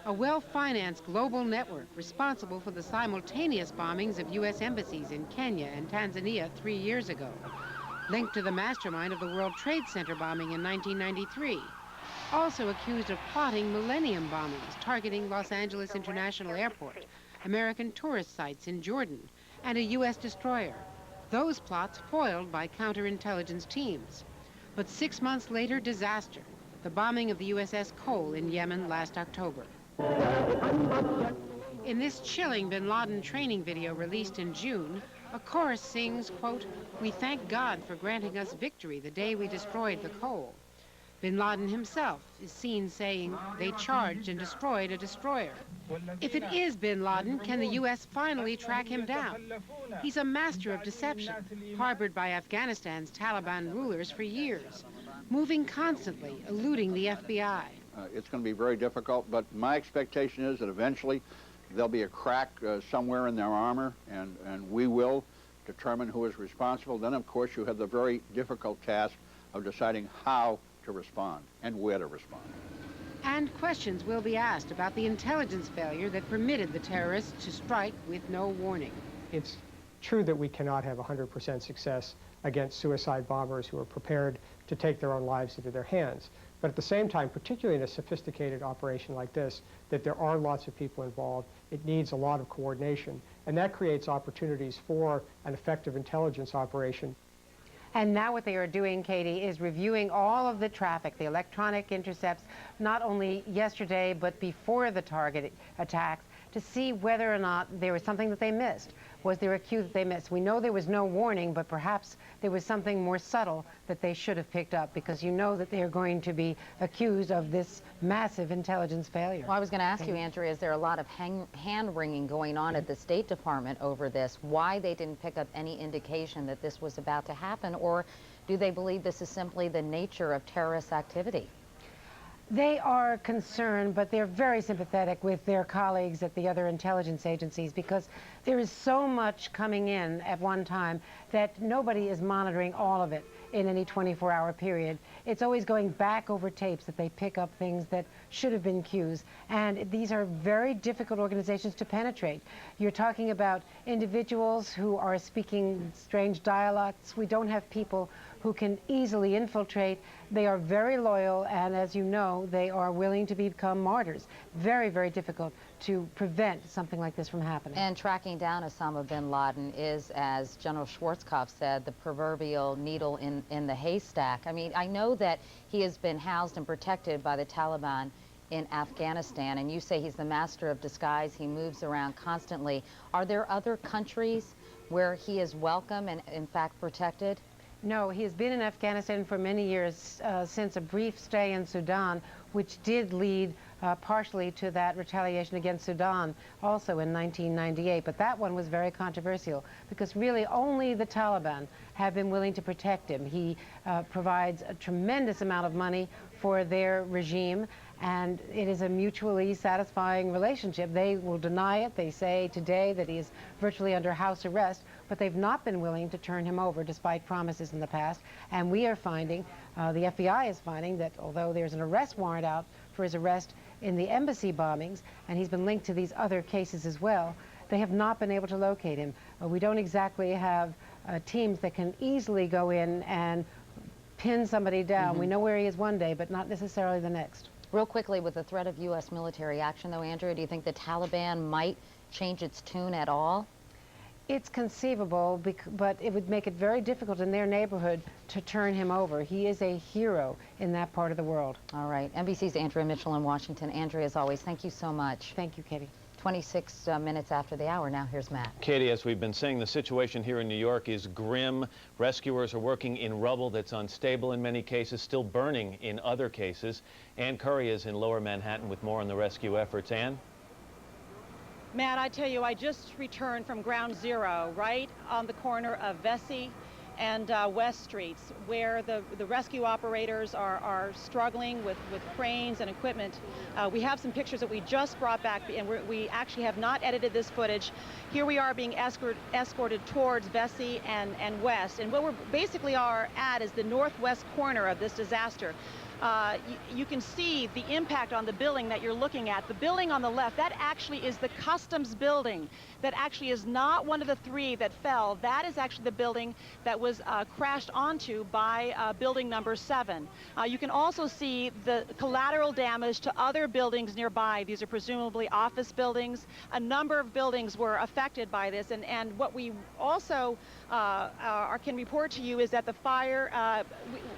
A well-financed global network responsible for the simultaneous bombings of U.S. embassies in Kenya and Tanzania 3 years ago. Linked to the mastermind of the World Trade Center bombing in 1993. Also accused of plotting millennium bombings targeting Los Angeles International Airport, American tourist sites in Jordan, and a U.S. destroyer. Those plots foiled by counterintelligence teams. But 6 months later, disaster. The bombing of the USS Cole in Yemen last October. In this chilling bin Laden training video released in June, a chorus sings, quote, "We thank God for granting us victory the day we destroyed the Cole." Bin Laden himself is seen saying they charged and destroyed a destroyer. If it is Bin Laden, can the U.S. finally track him down? He's a master of deception, harbored by Afghanistan's Taliban rulers for years, moving constantly, eluding the FBI. It's going to be very difficult, but my expectation is that eventually there'll be a crack somewhere in their armor, and we will determine who is responsible. Then, of course, you have the very difficult task of deciding how to respond and where to respond. And questions will be asked about the intelligence failure that permitted the terrorists to strike with no warning. It's true that we cannot have 100% success against suicide bombers who are prepared to take their own lives into their hands. But at the same time, particularly in a sophisticated operation like this, that there are lots of people involved, it needs a lot of coordination. And that creates opportunities for an effective intelligence operation. And now what they are doing, Katie, is reviewing all of the traffic, the electronic intercepts, not only yesterday, but before the target attacks, to see whether or not there was something that they missed. Was there a cue that they missed? We know there was no warning, but perhaps there was something more subtle that they should have picked up, because you know that they're going to be accused of this massive intelligence failure. Well, I was going to ask you, Andrea, is there a lot of hand-wringing going on at the State Department over this? Why they didn't pick up any indication that this was about to happen, or do they believe this is simply the nature of terrorist activity? They are concerned, but they're very sympathetic with their colleagues at the other intelligence agencies, because there is so much coming in at one time that nobody is monitoring all of it in any 24-hour period. It's always going back over tapes that they pick up things that should have been cues. And these are very difficult organizations to penetrate. You're talking about individuals who are speaking strange dialects. We don't have people who can easily infiltrate. They are very loyal, and as you know, they are willing to become martyrs. Very, very difficult to prevent something like this from happening. And tracking down Osama bin Laden is, as General Schwarzkopf said, the proverbial needle in the haystack. I mean, I know that he has been housed and protected by the Taliban in Afghanistan, and you say he's the master of disguise. He moves around constantly. Are there other countries where he is welcome and, in fact, protected? No, he has been in Afghanistan for many years, since a brief stay in Sudan, which did lead partially to that retaliation against Sudan also in 1998. But that one was very controversial, because really only the Taliban have been willing to protect him. He provides a tremendous amount of money for their regime, and it is a mutually satisfying relationship. They will deny it. They say today that he is virtually under house arrest, but they've not been willing to turn him over despite promises in the past. And we are finding, the FBI is finding, that although there's an arrest warrant out for his arrest in the embassy bombings, and he's been linked to these other cases as well, they have not been able to locate him. We don't exactly have teams that can easily go in and pin somebody down. We know where he is one day, but not necessarily the next. Real quickly, with the threat of U.S. military action, though, Andrea, do you think the Taliban might change its tune at all? It's conceivable, but it would make it very difficult in their neighborhood to turn him over. He is a hero in that part of the world. All right. NBC's Andrea Mitchell in Washington. Andrea, as always, thank you so much. Thank you, Katie. 26 minutes after the hour. Now here's Matt. Katie, as we've been saying, the situation here in New York is grim. Rescuers are working in rubble that's unstable in many cases, still burning in other cases. Ann Curry is in Lower Manhattan with more on the rescue efforts. Ann? Matt, I tell you, I just returned from Ground Zero, right on the corner of Vesey and West Streets, where the rescue operators are struggling with cranes and equipment. We have some pictures that we just brought back, and we actually have not edited this footage. Here we are being escorted towards Vesey and West, and what we're basically at is the northwest corner of this disaster. You can see the impact on the building that you're looking at. The building on the left, that actually is the customs building. That actually is not one of the three that fell. That is actually the building that was crashed onto by building number 7. You can also see the collateral damage to other buildings nearby. These are presumably office buildings. A number of buildings were affected by this. And what we also can report to you is that the fire,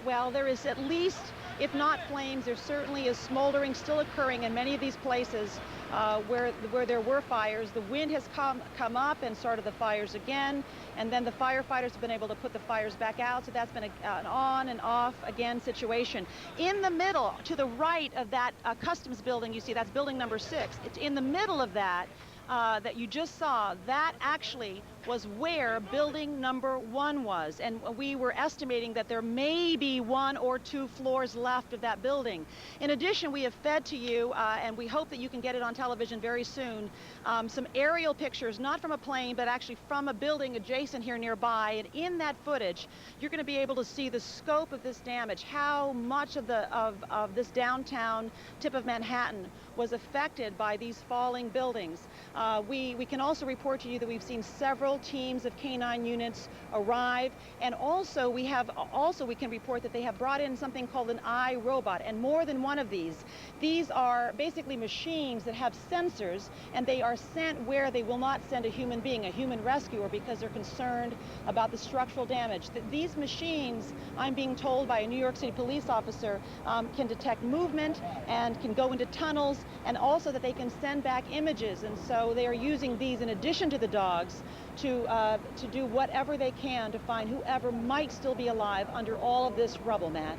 well, there is at least, if not flames, there certainly is smoldering still occurring in many of these places. where there were fires. The wind has come up and started the fires again, and then the firefighters have been able to put the fires back out, so that's been an on and off again situation. In the middle, to the right of that customs building, you see that's building number 6. It's in the middle of that that you just saw, that actually was where building number 1 was. And we were estimating that there may be 1 or 2 floors left of that building. In addition, we have fed to you, and we hope that you can get it on television very soon, some aerial pictures, not from a plane, but actually from a building adjacent here nearby. And in that footage, you're going to be able to see the scope of this damage, how much of this downtown tip of Manhattan was affected by these falling buildings. We can also report to you that we've seen several teams of K9 units arrive, and also we can report that they have brought in something called an iRobot, and more than one of these. These are basically machines that have sensors, and they are sent where they will not send a human being, a human rescuer, because they're concerned about the structural damage. These machines, I'm being told by a New York City police officer, can detect movement and can go into tunnels, and also that they can send back images. And so they are using these in addition to the dogs to do whatever they can to find whoever might still be alive under all of this rubble, Matt.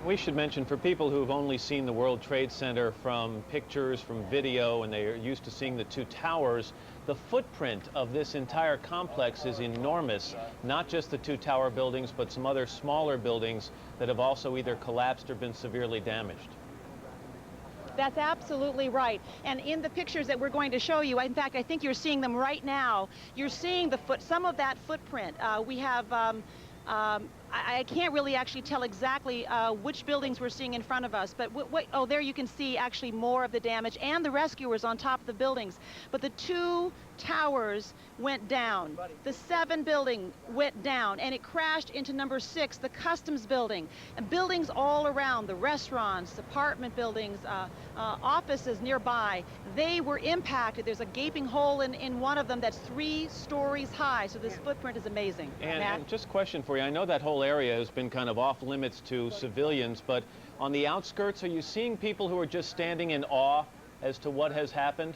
We should mention, for people who've only seen the World Trade Center from pictures, from video, and they are used to seeing the 2 towers, the footprint of this entire complex is enormous. Not just the 2 tower buildings, but some other smaller buildings that have also either collapsed or been severely damaged. That's absolutely right. And in the pictures that we're going to show you, in fact, I think you're seeing them right now. You're seeing some of that footprint. We have, I can't really actually tell exactly which buildings we're seeing in front of us, but oh, there you can see actually more of the damage and the rescuers on top of the buildings. But the 2 towers went down. The 7 building went down, and it crashed into number 6, the customs building, and buildings all around, the restaurants, apartment buildings, offices nearby. They were impacted. There's a gaping hole in one of them that's 3 stories high, so this footprint is amazing. And just a question for you. I know that whole area has been kind of off limits to civilians, but on the outskirts, are you seeing people who are just standing in awe as to what has happened?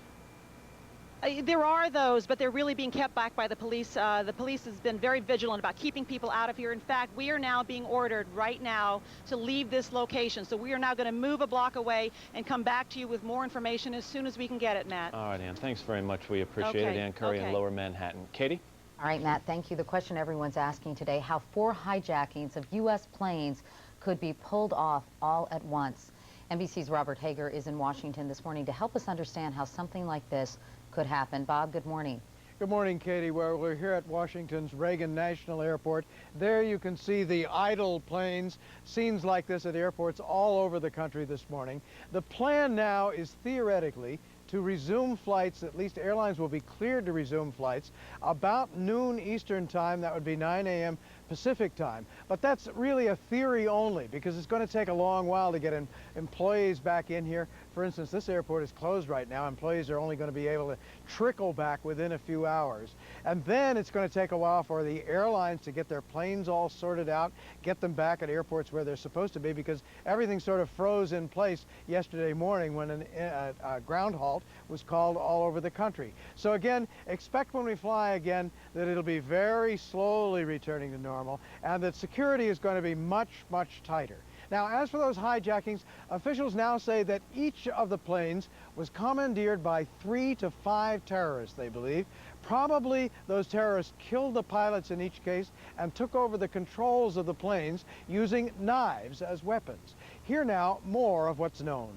There are those, but they're really being kept back by the police. The police has been very vigilant about keeping people out of here. In fact, we are now being ordered right now to leave this location. So we are now going to move a block away and come back to you with more information as soon as we can get it, Matt. All right, Ann, thanks very much. We appreciate it. Ann Curry in Lower Manhattan. Katie? All right, Matt, thank you. The question everyone's asking today, how 4 hijackings of U.S. planes could be pulled off all at once. NBC's Robert Hager is in Washington this morning to help us understand how something like this could happen. Bob, good morning. Good morning, Katie. Well, we're here at Washington's Reagan National Airport. There you can see the idle planes. Scenes like this at airports all over the country this morning. The plan now is theoretically to resume flights. At least airlines will be cleared to resume flights about noon Eastern time. That would be 9 a.m. Pacific time. But that's really a theory only, because it's going to take a long while to get employees back in here. For instance, this airport is closed right now. Employees are only going to be able to trickle back within a few hours. And then it's going to take a while for the airlines to get their planes all sorted out, get them back at airports where they're supposed to be, because everything sort of froze in place yesterday morning when a ground halt was called all over the country. So again, expect when we fly again that it'll be very slowly returning to normal, and that security is going to be much, much tighter. Now, as for those hijackings, officials now say that each of the planes was commandeered by 3 to 5 terrorists, they believe. Probably those terrorists killed the pilots in each case and took over the controls of the planes using knives as weapons. Here now, more of what's known.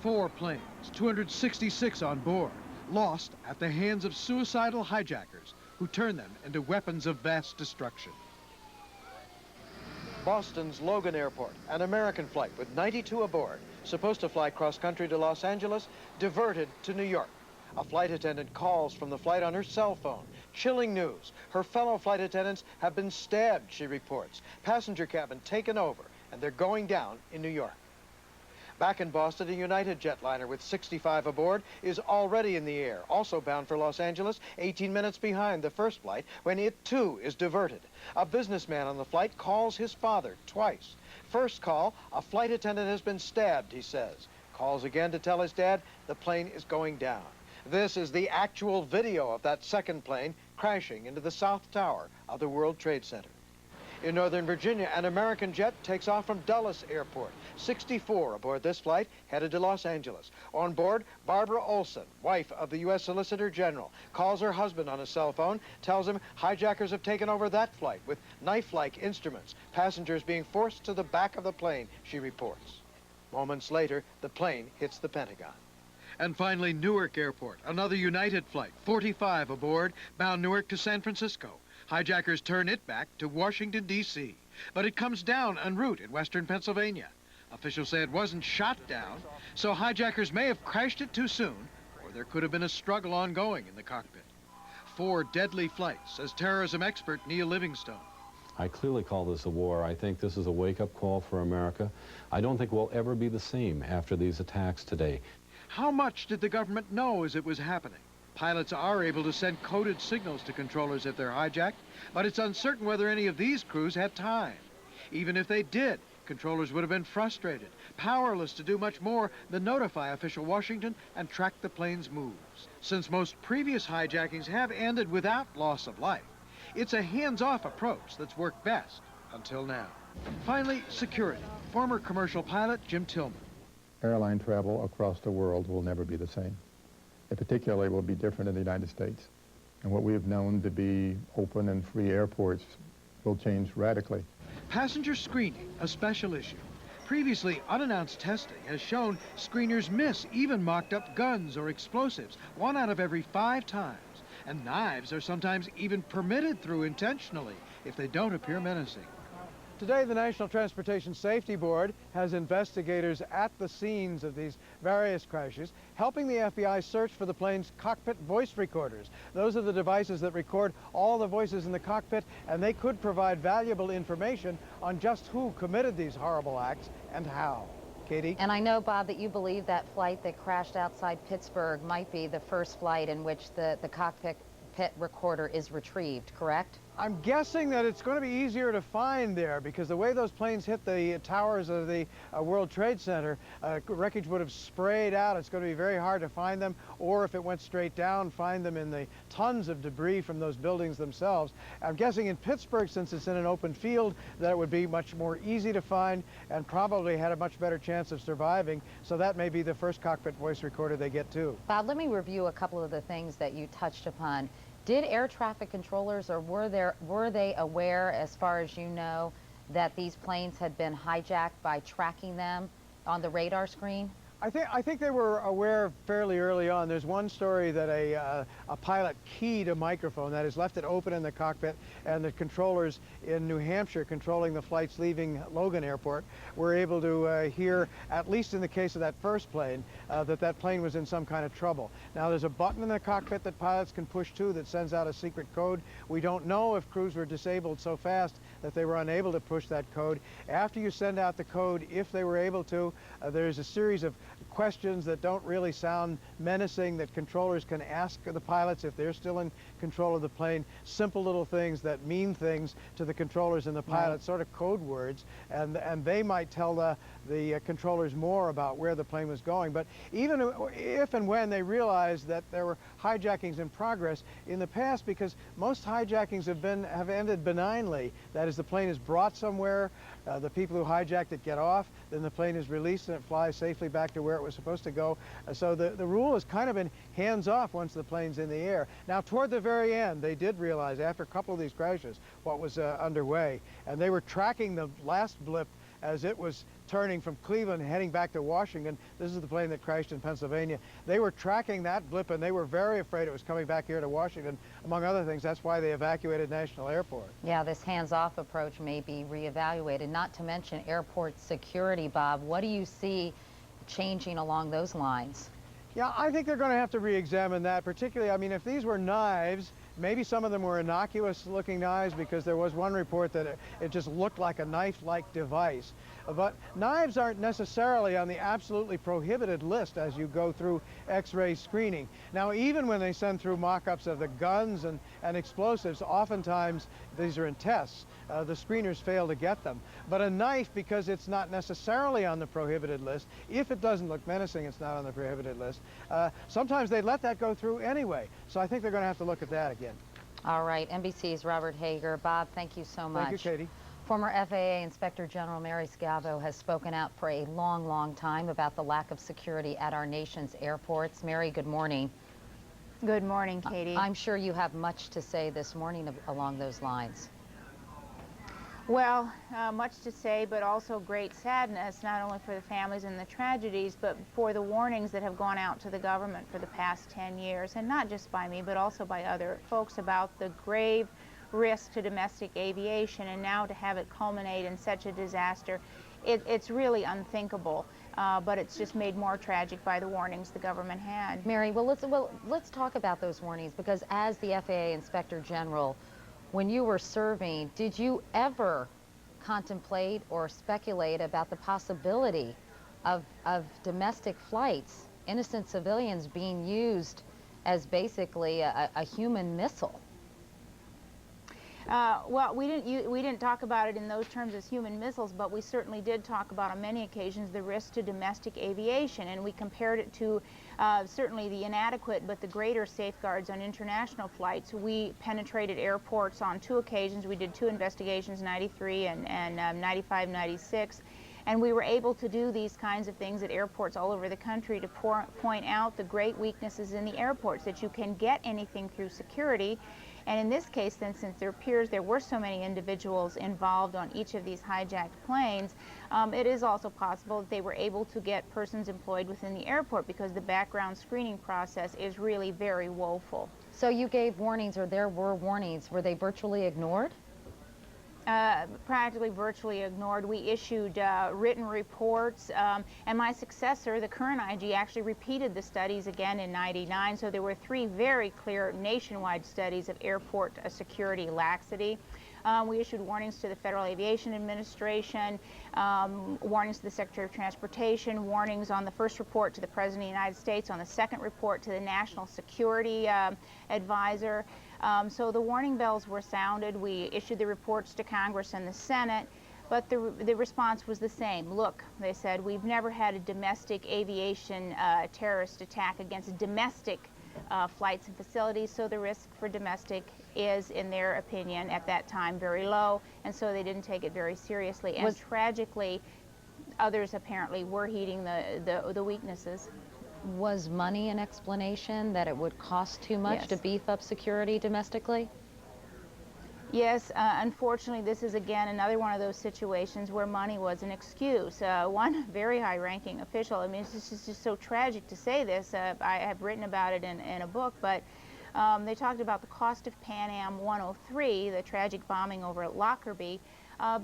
4 planes, 266 on board, lost at the hands of suicidal hijackers who turned them into weapons of mass destruction. Boston's Logan Airport, an American flight with 92 aboard, supposed to fly cross-country to Los Angeles, diverted to New York. A flight attendant calls from the flight on her cell phone. Chilling news. Her fellow flight attendants have been stabbed, she reports. Passenger cabin taken over, and they're going down in New York. Back in Boston, a United jetliner with 65 aboard is already in the air, also bound for Los Angeles, 18 minutes behind the first flight, when it too is diverted. A businessman on the flight calls his father twice. First call, a flight attendant has been stabbed, he says. calls again to tell his dad the plane is going down. This is the actual video of that second plane crashing into the South Tower of the World Trade Center. In Northern Virginia, an American jet takes off from Dulles Airport. 64 aboard this flight, headed to Los Angeles. On board, Barbara Olson, wife of the U.S. Solicitor General, calls her husband on a cell phone, tells him hijackers have taken over that flight with knife-like instruments, passengers being forced to the back of the plane, she reports. Moments later, the plane hits the Pentagon. And finally, Newark Airport, another United flight, 45 aboard, bound Newark to San Francisco. Hijackers turn it back to Washington, D.C., but it comes down en route in western Pennsylvania. Officials say it wasn't shot down, so hijackers may have crashed it too soon, or there could have been a struggle ongoing in the cockpit. 4 deadly flights, says terrorism expert Neil Livingstone. I clearly call this a war. I think this is a wake-up call for America. I don't think we'll ever be the same after these attacks today. How much did the government know as it was happening? Pilots are able to send coded signals to controllers if they're hijacked, but it's uncertain whether any of these crews had time. Even if they did, controllers would have been frustrated, powerless to do much more than notify official Washington and track the plane's moves. Since most previous hijackings have ended without loss of life, it's a hands-off approach that's worked best until now. Finally, security. Former commercial pilot Jim Tillman. Airline travel across the world will never be the same. It particularly will be different in the United States. And what we have known to be open and free airports will change radically. Passenger screening, a special issue. Previously, unannounced testing has shown screeners miss even mocked-up guns or explosives 1 out of every 5 times. And knives are sometimes even permitted through intentionally if they don't appear menacing. Today, the National Transportation Safety Board has investigators at the scenes of these various crashes, helping the FBI search for the plane's cockpit voice recorders. Those are the devices that record all the voices in the cockpit, and they could provide valuable information on just who committed these horrible acts and how. Katie? And I know, Bob, that you believe that flight that crashed outside Pittsburgh might be the first flight in which the cockpit recorder is retrieved, correct? I'm guessing that it's going to be easier to find there because the way those planes hit the towers of the World Trade Center, wreckage would have sprayed out. It's going to be very hard to find them, or if it went straight down, find them in the tons of debris from those buildings themselves. I'm guessing in Pittsburgh, since it's in an open field, that it would be much more easy to find and probably had a much better chance of surviving. So that may be the first cockpit voice recorder they get too. Bob, let me review a couple of the things that you touched upon. Did air traffic controllers, or were they aware, as far as you know, that these planes had been hijacked by tracking them on the radar screen? I think they were aware fairly early on. There's one story that a pilot keyed a microphone, that is, left it open in the cockpit, and the controllers in New Hampshire controlling the flights leaving Logan Airport were able to hear, at least in the case of that first plane, that plane was in some kind of trouble. Now, there's a button in the cockpit that pilots can push to that sends out a secret code. We don't know if crews were disabled so fast that they were unable to push that code. After you send out the code, if they were able to, there's a series of questions that don't really sound menacing that controllers can ask the pilots if they're still in control of the plane. Simple little things that mean things to the controllers and the pilots, sort of code words, and they might tell the controllers more about where the plane was going. But even if and when they realized that there were hijackings in progress in the past, because most hijackings have ended benignly. That is, the plane is brought somewhere, the people who hijacked it get off, then the plane is released and it flies safely back to where it was supposed to go. So the rule has kind of been hands-off once the plane's in the air. Now, toward the very end, they did realize, after a couple of these crashes, what was underway, and they were tracking the last blip as it was turning from Cleveland heading back to Washington. This is the plane that crashed in Pennsylvania. They were tracking that blip, and they were very afraid it was coming back here to Washington, among other things. That's why they evacuated National Airport. Yeah, this hands-off approach may be reevaluated, not to mention airport security, Bob. What do you see changing along those lines? Yeah, I think they're going to have to re-examine that, particularly, I mean, if these were knives, Maybe some of them were innocuous-looking knives because there was one report that it just looked like a knife-like device. But knives aren't necessarily on the absolutely prohibited list as you go through X-ray screening. Now, even when they send through mock-ups of the guns and explosives, oftentimes these are in tests. The screeners fail to get them. But a knife, because it's not necessarily on the prohibited list, if it doesn't look menacing, it's not on the prohibited list. Sometimes they let that go through anyway. So I think they're going to have to look at that again. All right, NBC's Robert Hager. Bob, thank you so much. Thank you, Katie. Former FAA Inspector General Mary Scavo has spoken out for a long, long time about the lack of security at our nation's airports. Mary, good morning. Good morning, Katie. I'm sure you have much to say this morning along those lines. Well, much to say, but also great sadness, not only for the families and the tragedies, but for the warnings that have gone out to the government for the past 10 years, and not just by me, but also by other folks about the grave risk to domestic aviation, and now to have it culminate in such a disaster, it's really unthinkable. But it's just made more tragic by the warnings the government had. Mary, let's talk about those warnings, because as the FAA Inspector General, when you were serving, did you ever contemplate or speculate about the possibility of domestic flights, innocent civilians being used as basically a human missile? Well, we didn't talk about it in those terms as human missiles, but we certainly did talk about on many occasions the risk to domestic aviation, and we compared it to certainly the inadequate but the greater safeguards on international flights. We penetrated airports on 2 occasions. We did 2 investigations, 93 and 95, 96. And we were able to do these kinds of things at airports all over the country to point out the great weaknesses in the airports, that you can get anything through security. And in this case, then, since there appears there were so many individuals involved on each of these hijacked planes, it is also possible that they were able to get persons employed within the airport, because the background screening process is really very woeful. So you gave warnings, or there were warnings. Were they virtually ignored? Practically virtually ignored. We issued written reports, and my successor, the current IG, actually repeated the studies again in '99. So there were 3 very clear nationwide studies of airport security laxity. We issued warnings to the Federal Aviation Administration, warnings to the Secretary of Transportation, warnings on the first report to the President of the United States, on the second report to the National Security Advisor. So the warning bells were sounded. We issued the reports to Congress and the Senate, but the response was the same. Look, they said, we've never had a domestic aviation terrorist attack against domestic flights and facilities, so the risk for domestic is, in their opinion, at that time very low, and so they didn't take it very seriously. And tragically, others apparently were heeding the weaknesses. Was money an explanation, that it would cost too much to beef up security domestically? Yes, unfortunately, this is again another one of those situations where money was an excuse. One very high-ranking official, I mean, it's just so tragic to say this. I have written about it in a book, but they talked about the cost of Pan Am 103, the tragic bombing over at Lockerbie,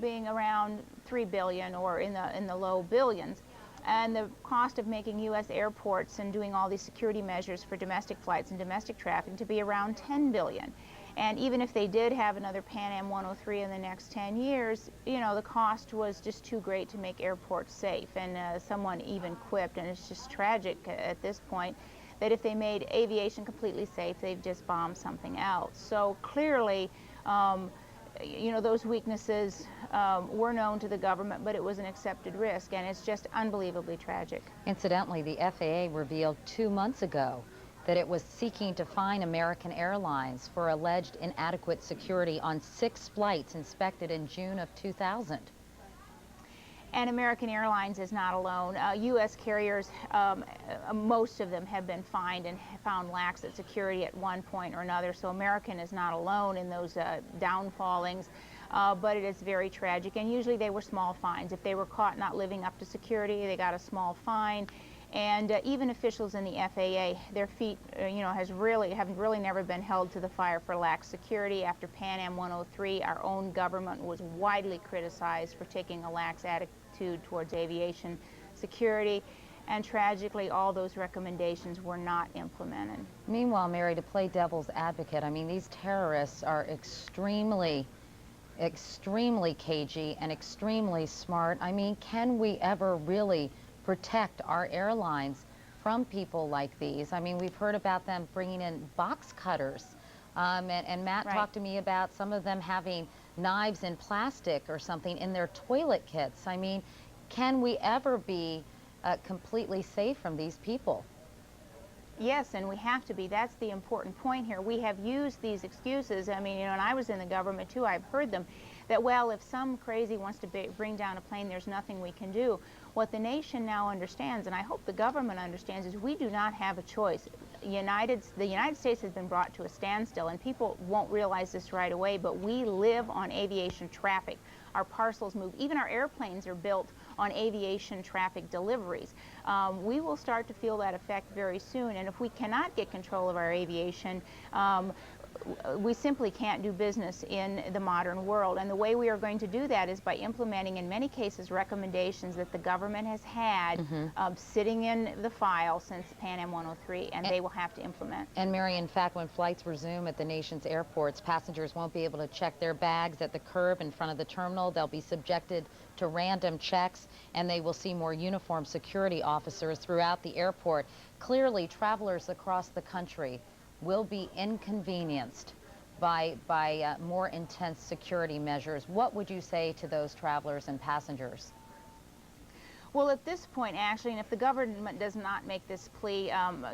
being around $3 billion or in the low billions. And the cost of making U.S. airports and doing all these security measures for domestic flights and domestic traffic to be around $10 billion. And even if they did have another Pan Am 103 in the next 10 years, you know, the cost was just too great to make airports safe. And someone even quipped, and it's just tragic at this point, that if they made aviation completely safe, they've just bombed something else. So clearly, you know, those weaknesses were known to the government, but it was an accepted risk, and it's just unbelievably tragic. Incidentally, the FAA revealed 2 months ago that it was seeking to fine American Airlines for alleged inadequate security on 6 flights inspected in June of 2000. And American Airlines is not alone. U.S. carriers, most of them have been fined and found lax at security at one point or another, so American is not alone in those downfallings, but it is very tragic, and usually they were small fines. If they were caught not living up to security, they got a small fine. And even officials in the FAA, their feet, you know, have really never been held to the fire for lax security. After Pan Am 103, our own government was widely criticized for taking a lax attitude towards aviation security. and tragically all those recommendations were not implemented. Meanwhile, Mary, to play devil's advocate, I mean, these terrorists are extremely cagey and extremely smart. I mean, can we ever really protect our airlines from people like these? I mean, we've heard about them bringing in box cutters. And Matt talked to me about some of them having knives in plastic or something in their toilet kits. I mean, can we ever be completely safe from these people? Yes, and we have to be. That's the important point here. We have used these excuses. I mean, you know, and I was in the government too, I've heard them, that, well, if some crazy wants to bring down a plane, there's nothing we can do. What the nation now understands, and I hope the government understands, is we do not have a choice. The United States has been brought to a standstill, and people won't realize this right away, but we live on aviation traffic. Our parcels move. Even our airplanes are built on aviation traffic deliveries. We will start to feel that effect very soon, and if we cannot get control of our aviation, we simply can't do business in the modern world. And the way we are going to do that is by implementing, in many cases, recommendations that the government has had sitting in the file since Pan Am 103, and they will have to implement. And Mary, in fact, when flights resume at the nation's airports, passengers won't be able to check their bags at the curb in front of the terminal. They'll be subjected to random checks, and they will see more uniformed security officers throughout the airport. Clearly, travelers across the country will be inconvenienced by more intense security measures. What would you say to those travelers and passengers? Well, at this point, actually, and if the government does not make this plea,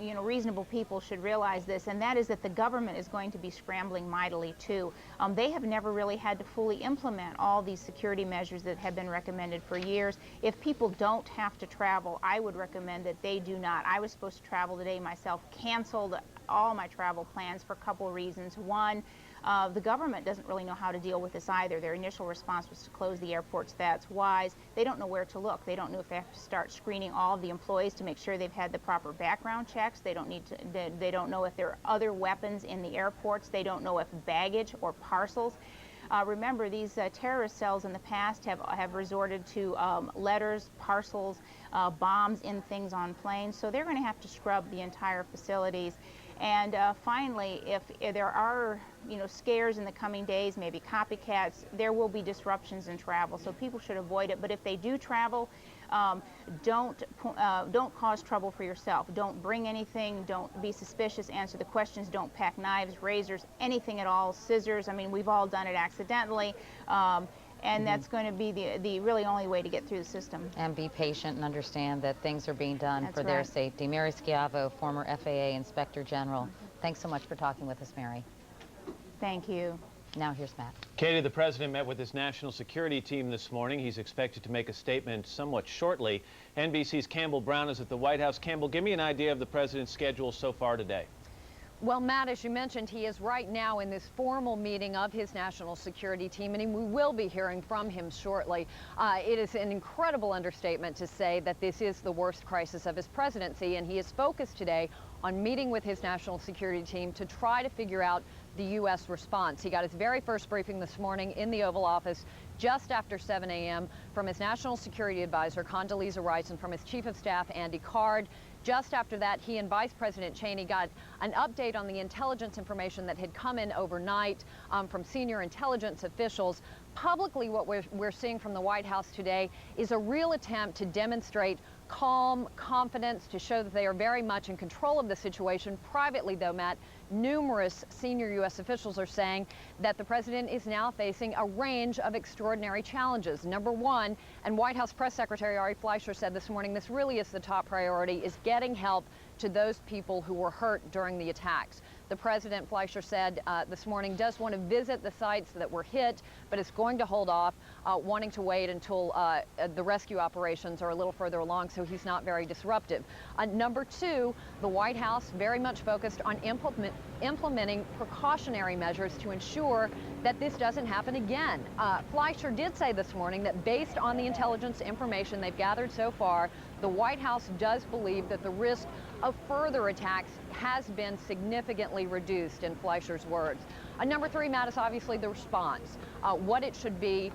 you know, reasonable people should realize this, and that is that the government is going to be scrambling mightily, too. They have never really had to fully implement all these security measures that have been recommended for years. If people don't have to travel, I would recommend that they do not. I was supposed to travel today myself, canceled all my travel plans for a couple of reasons. One, the government doesn't really know how to deal with this either. Their initial response was to close the airports. That's wise. They don't know where to look. They don't know if they have to start screening all of the employees to make sure they've had the proper background checks. They don't need to. They don't know if there are other weapons in the airports. They don't know if baggage or parcels. Remember, these terrorist cells in the past have resorted to letters, parcels, bombs in things on planes. So they're going to have to scrub the entire facilities. And finally, if there are, you know, scares in the coming days, maybe copycats, there will be disruptions in travel. So people should avoid it. But if they do travel, don't cause trouble for yourself. Don't bring anything. Don't be suspicious. Answer the questions. Don't pack knives, razors, anything at all. Scissors. I mean, we've all done it accidentally. And that's going to be the really only way to get through the system. And be patient and understand that things are being done That's for their right. safety. Mary Schiavo, former FAA Inspector General. Thanks so much for talking with us, Mary. Thank you. Now here's Matt. Katie, the president met with his national security team this morning. He's expected to make a statement somewhat shortly. NBC's Campbell Brown is at the White House. Campbell, give me an idea of the president's schedule so far today. Well, Matt, as you mentioned, he is right now in this formal meeting of his national security team, and we will be hearing from him shortly. It is an incredible understatement to say that this is the worst crisis of his presidency, and he is focused today on meeting with his national security team to try to figure out the U.S. response. He got his very first briefing this morning in the Oval Office just after 7 a.m. from his national security advisor, Condoleezza Rice, and from his chief of staff, Andy Card. Just after that, he and Vice President Cheney got an update on the intelligence information that had come in overnight from senior intelligence officials. Publicly, what we're seeing from the White House today is a real attempt to demonstrate calm, confidence, to show that they are very much in control of the situation. Privately, though, Matt, numerous senior U.S. officials are saying that the president is now facing a range of extraordinary challenges. Number one, and White House Press Secretary Ari Fleischer said this morning, this really is the top priority, is getting help to those people who were hurt during the attacks. The president, Fleischer said this morning, does want to visit the sites that were hit, but is going to hold off, wanting to wait until the rescue operations are a little further along, so he's not very disruptive. Number two, the White House very much focused on implementing precautionary measures to ensure that this doesn't happen again. Fleischer did say this morning that based on the intelligence information they've gathered so far, the White House does believe that the risk of further attacks has been significantly reduced, in Fleischer's words. Number three, Matt, is obviously the response. What it should be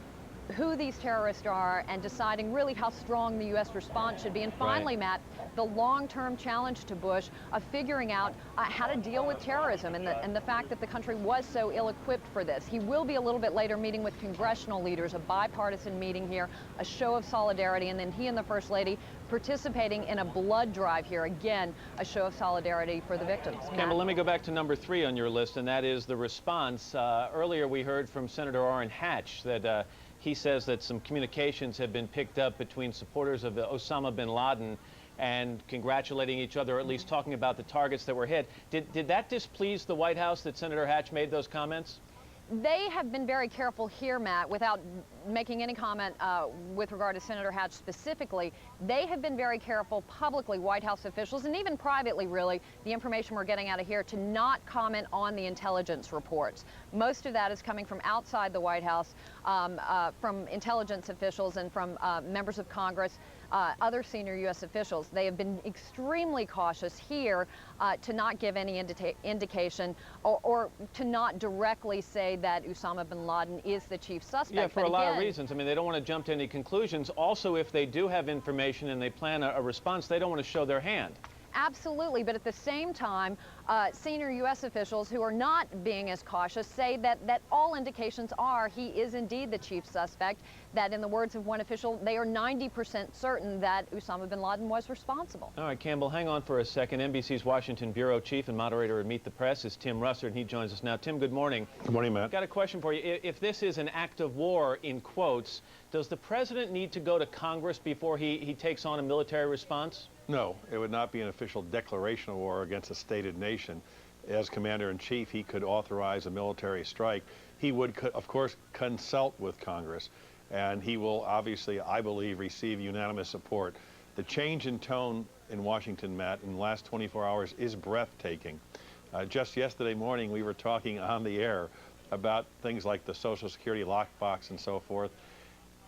who these terrorists are and deciding really how strong the U.S. response should be. And finally, Matt, the long-term challenge to Bush of figuring out how to deal with terrorism and the fact that the country was so ill-equipped for this. He will be a little bit later meeting with congressional leaders, a bipartisan meeting here, a show of solidarity, and then he and the First Lady participating in a blood drive here. Again, a show of solidarity for the victims. Campbell, let me go back to number 3 on your list, and that is the response. Earlier we heard from Senator Orrin Hatch that he says that some communications have been picked up between supporters of Osama bin Laden and congratulating each other, or at least talking about the targets that were hit. Did that displease the White House that Senator Hatch made those comments? They have been very careful here, Matt, without making any comment with regard to Senator Hatch specifically. They have been very careful publicly, White House officials, and even privately, really, the information we're getting out of here, to not comment on the intelligence reports. Most of that is coming from outside the White House, from intelligence officials and from members of Congress, other senior U.S. officials. They have been extremely cautious here to not give any indication or to not directly say that Osama bin Laden is the chief suspect. Yeah, for a lot of reasons. I mean, they don't want to jump to any conclusions. Also, if they do have information and they plan a response, they don't want to show their hand. Absolutely, but at the same time, senior U.S. officials who are not being as cautious say that all indications are he is indeed the chief suspect, that in the words of one official, they are 90% certain that Osama bin Laden was responsible. All right, Campbell, hang on for a second. NBC's Washington bureau chief and moderator at Meet the Press is Tim Russert, and he joins us now. Tim, good morning. Good morning, Matt. Got a question for you. If this is an act of war, in quotes, does the president need to go to Congress before he takes on a military response? No, it would not be an official declaration of war against a stated nation. As commander-in-chief, he could authorize a military strike. He would, of course, consult with Congress, and he will obviously, I believe, receive unanimous support. The change in tone in Washington, Matt, in the last 24 hours is breathtaking. Just yesterday morning, we were talking on the air about things like the Social Security lockbox and so forth.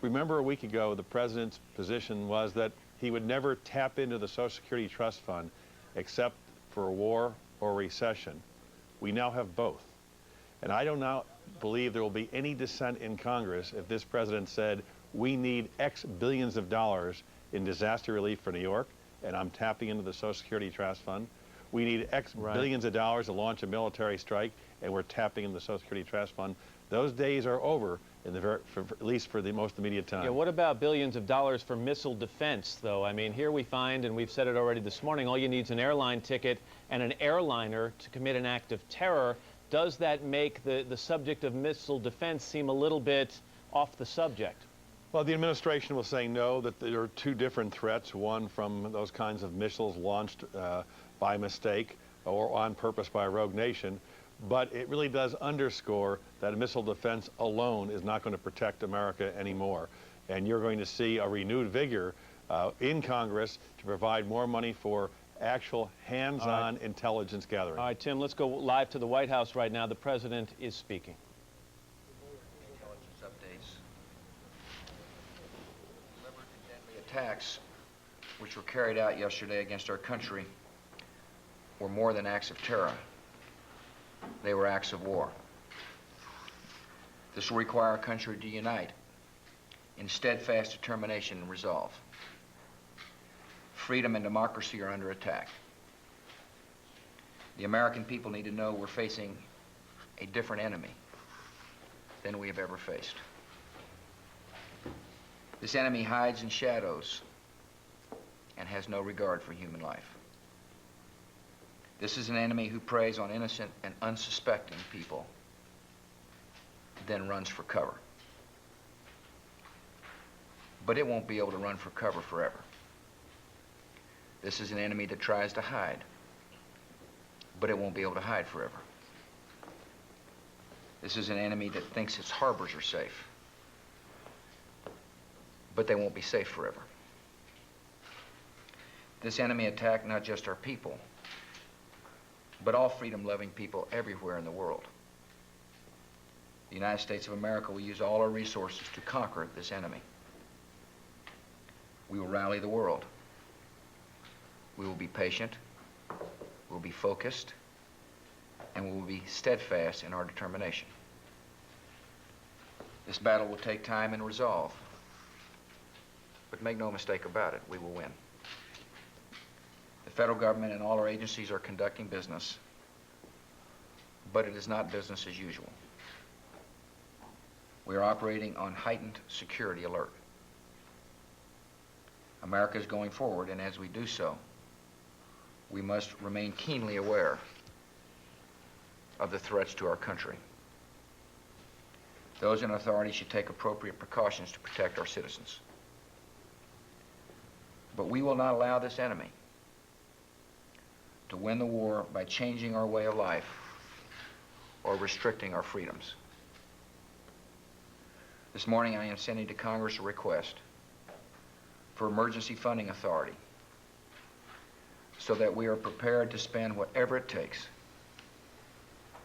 Remember, a week ago, the president's position was that he would never tap into the Social Security Trust Fund except for a war or recession. We now have both. And I do not believe there will be any dissent in Congress if this president said, we need X billions of dollars in disaster relief for New York, and I'm tapping into the Social Security Trust Fund. We need X billions of dollars to launch a military strike, and we're tapping into the Social Security Trust Fund. Those days are over, at least for the most immediate time. Yeah, what about billions of dollars for missile defense, though? I mean, here we find, and we've said it already this morning, all you need is an airline ticket and an airliner to commit an act of terror. Does that make the subject of missile defense seem a little bit off the subject? Well, the administration will say no, that there are two different threats, one from those kinds of missiles launched by mistake or on purpose by a rogue nation. But it really does underscore that missile defense alone is not going to protect America anymore. And you're going to see a renewed vigor in Congress to provide more money for actual hands-on intelligence gathering. All right, Tim, let's go live to the White House right now. The president is speaking. Intelligence updates. Deliberate and deadly attacks which were carried out yesterday against our country were more than acts of terror. They were acts of war. This will require our country to unite in steadfast determination and resolve. Freedom and democracy are under attack. The American people need to know we're facing a different enemy than we have ever faced. This enemy hides in shadows and has no regard for human life. This is an enemy who preys on innocent and unsuspecting people, then runs for cover. But it won't be able to run for cover forever. This is an enemy that tries to hide, but it won't be able to hide forever. This is an enemy that thinks its harbors are safe, but they won't be safe forever. This enemy attacked not just our people, but all freedom-loving people everywhere in the world. The United States of America will use all our resources to conquer this enemy. We will rally the world. We will be patient, we'll be focused, and we will be steadfast in our determination. This battle will take time and resolve. But make no mistake about it, we will win. The federal government and all our agencies are conducting business, but it is not business as usual. We are operating on heightened security alert. America is going forward, and as we do so, we must remain keenly aware of the threats to our country. Those in authority should take appropriate precautions to protect our citizens. But we will not allow this enemy to win the war by changing our way of life or restricting our freedoms. This morning I am sending to Congress a request for emergency funding authority so that we are prepared to spend whatever it takes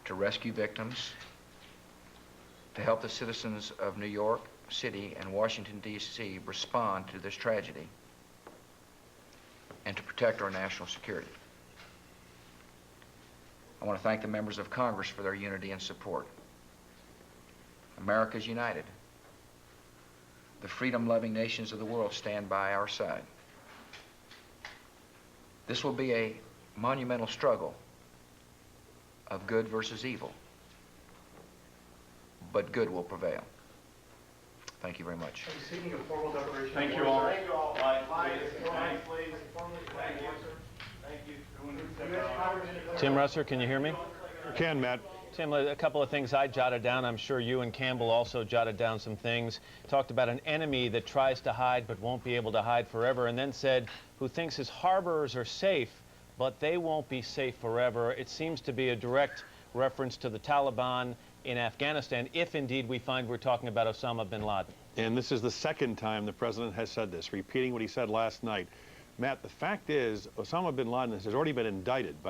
to rescue victims, to help the citizens of New York City and Washington, D.C. respond to this tragedy, and to protect our national security. I want to thank the members of Congress for their unity and support. America is united. The freedom-loving nations of the world stand by our side. This will be a monumental struggle of good versus evil, but good will prevail. Thank you very much. Seeking a formal declaration. Thank you all. Thank you all. Please. Thank you. Tim Russer, can you hear me? You can, Matt. Tim, a couple of things I jotted down. I'm sure you and Campbell also jotted down some things. Talked about an enemy that tries to hide but won't be able to hide forever, and then said, who thinks his harbors are safe, but they won't be safe forever. It seems to be a direct reference to the Taliban in Afghanistan, if indeed we find we're talking about Osama bin Laden. And this is the second time the president has said this, repeating what he said last night. Matt, the fact is, Osama bin Laden has already been indicted by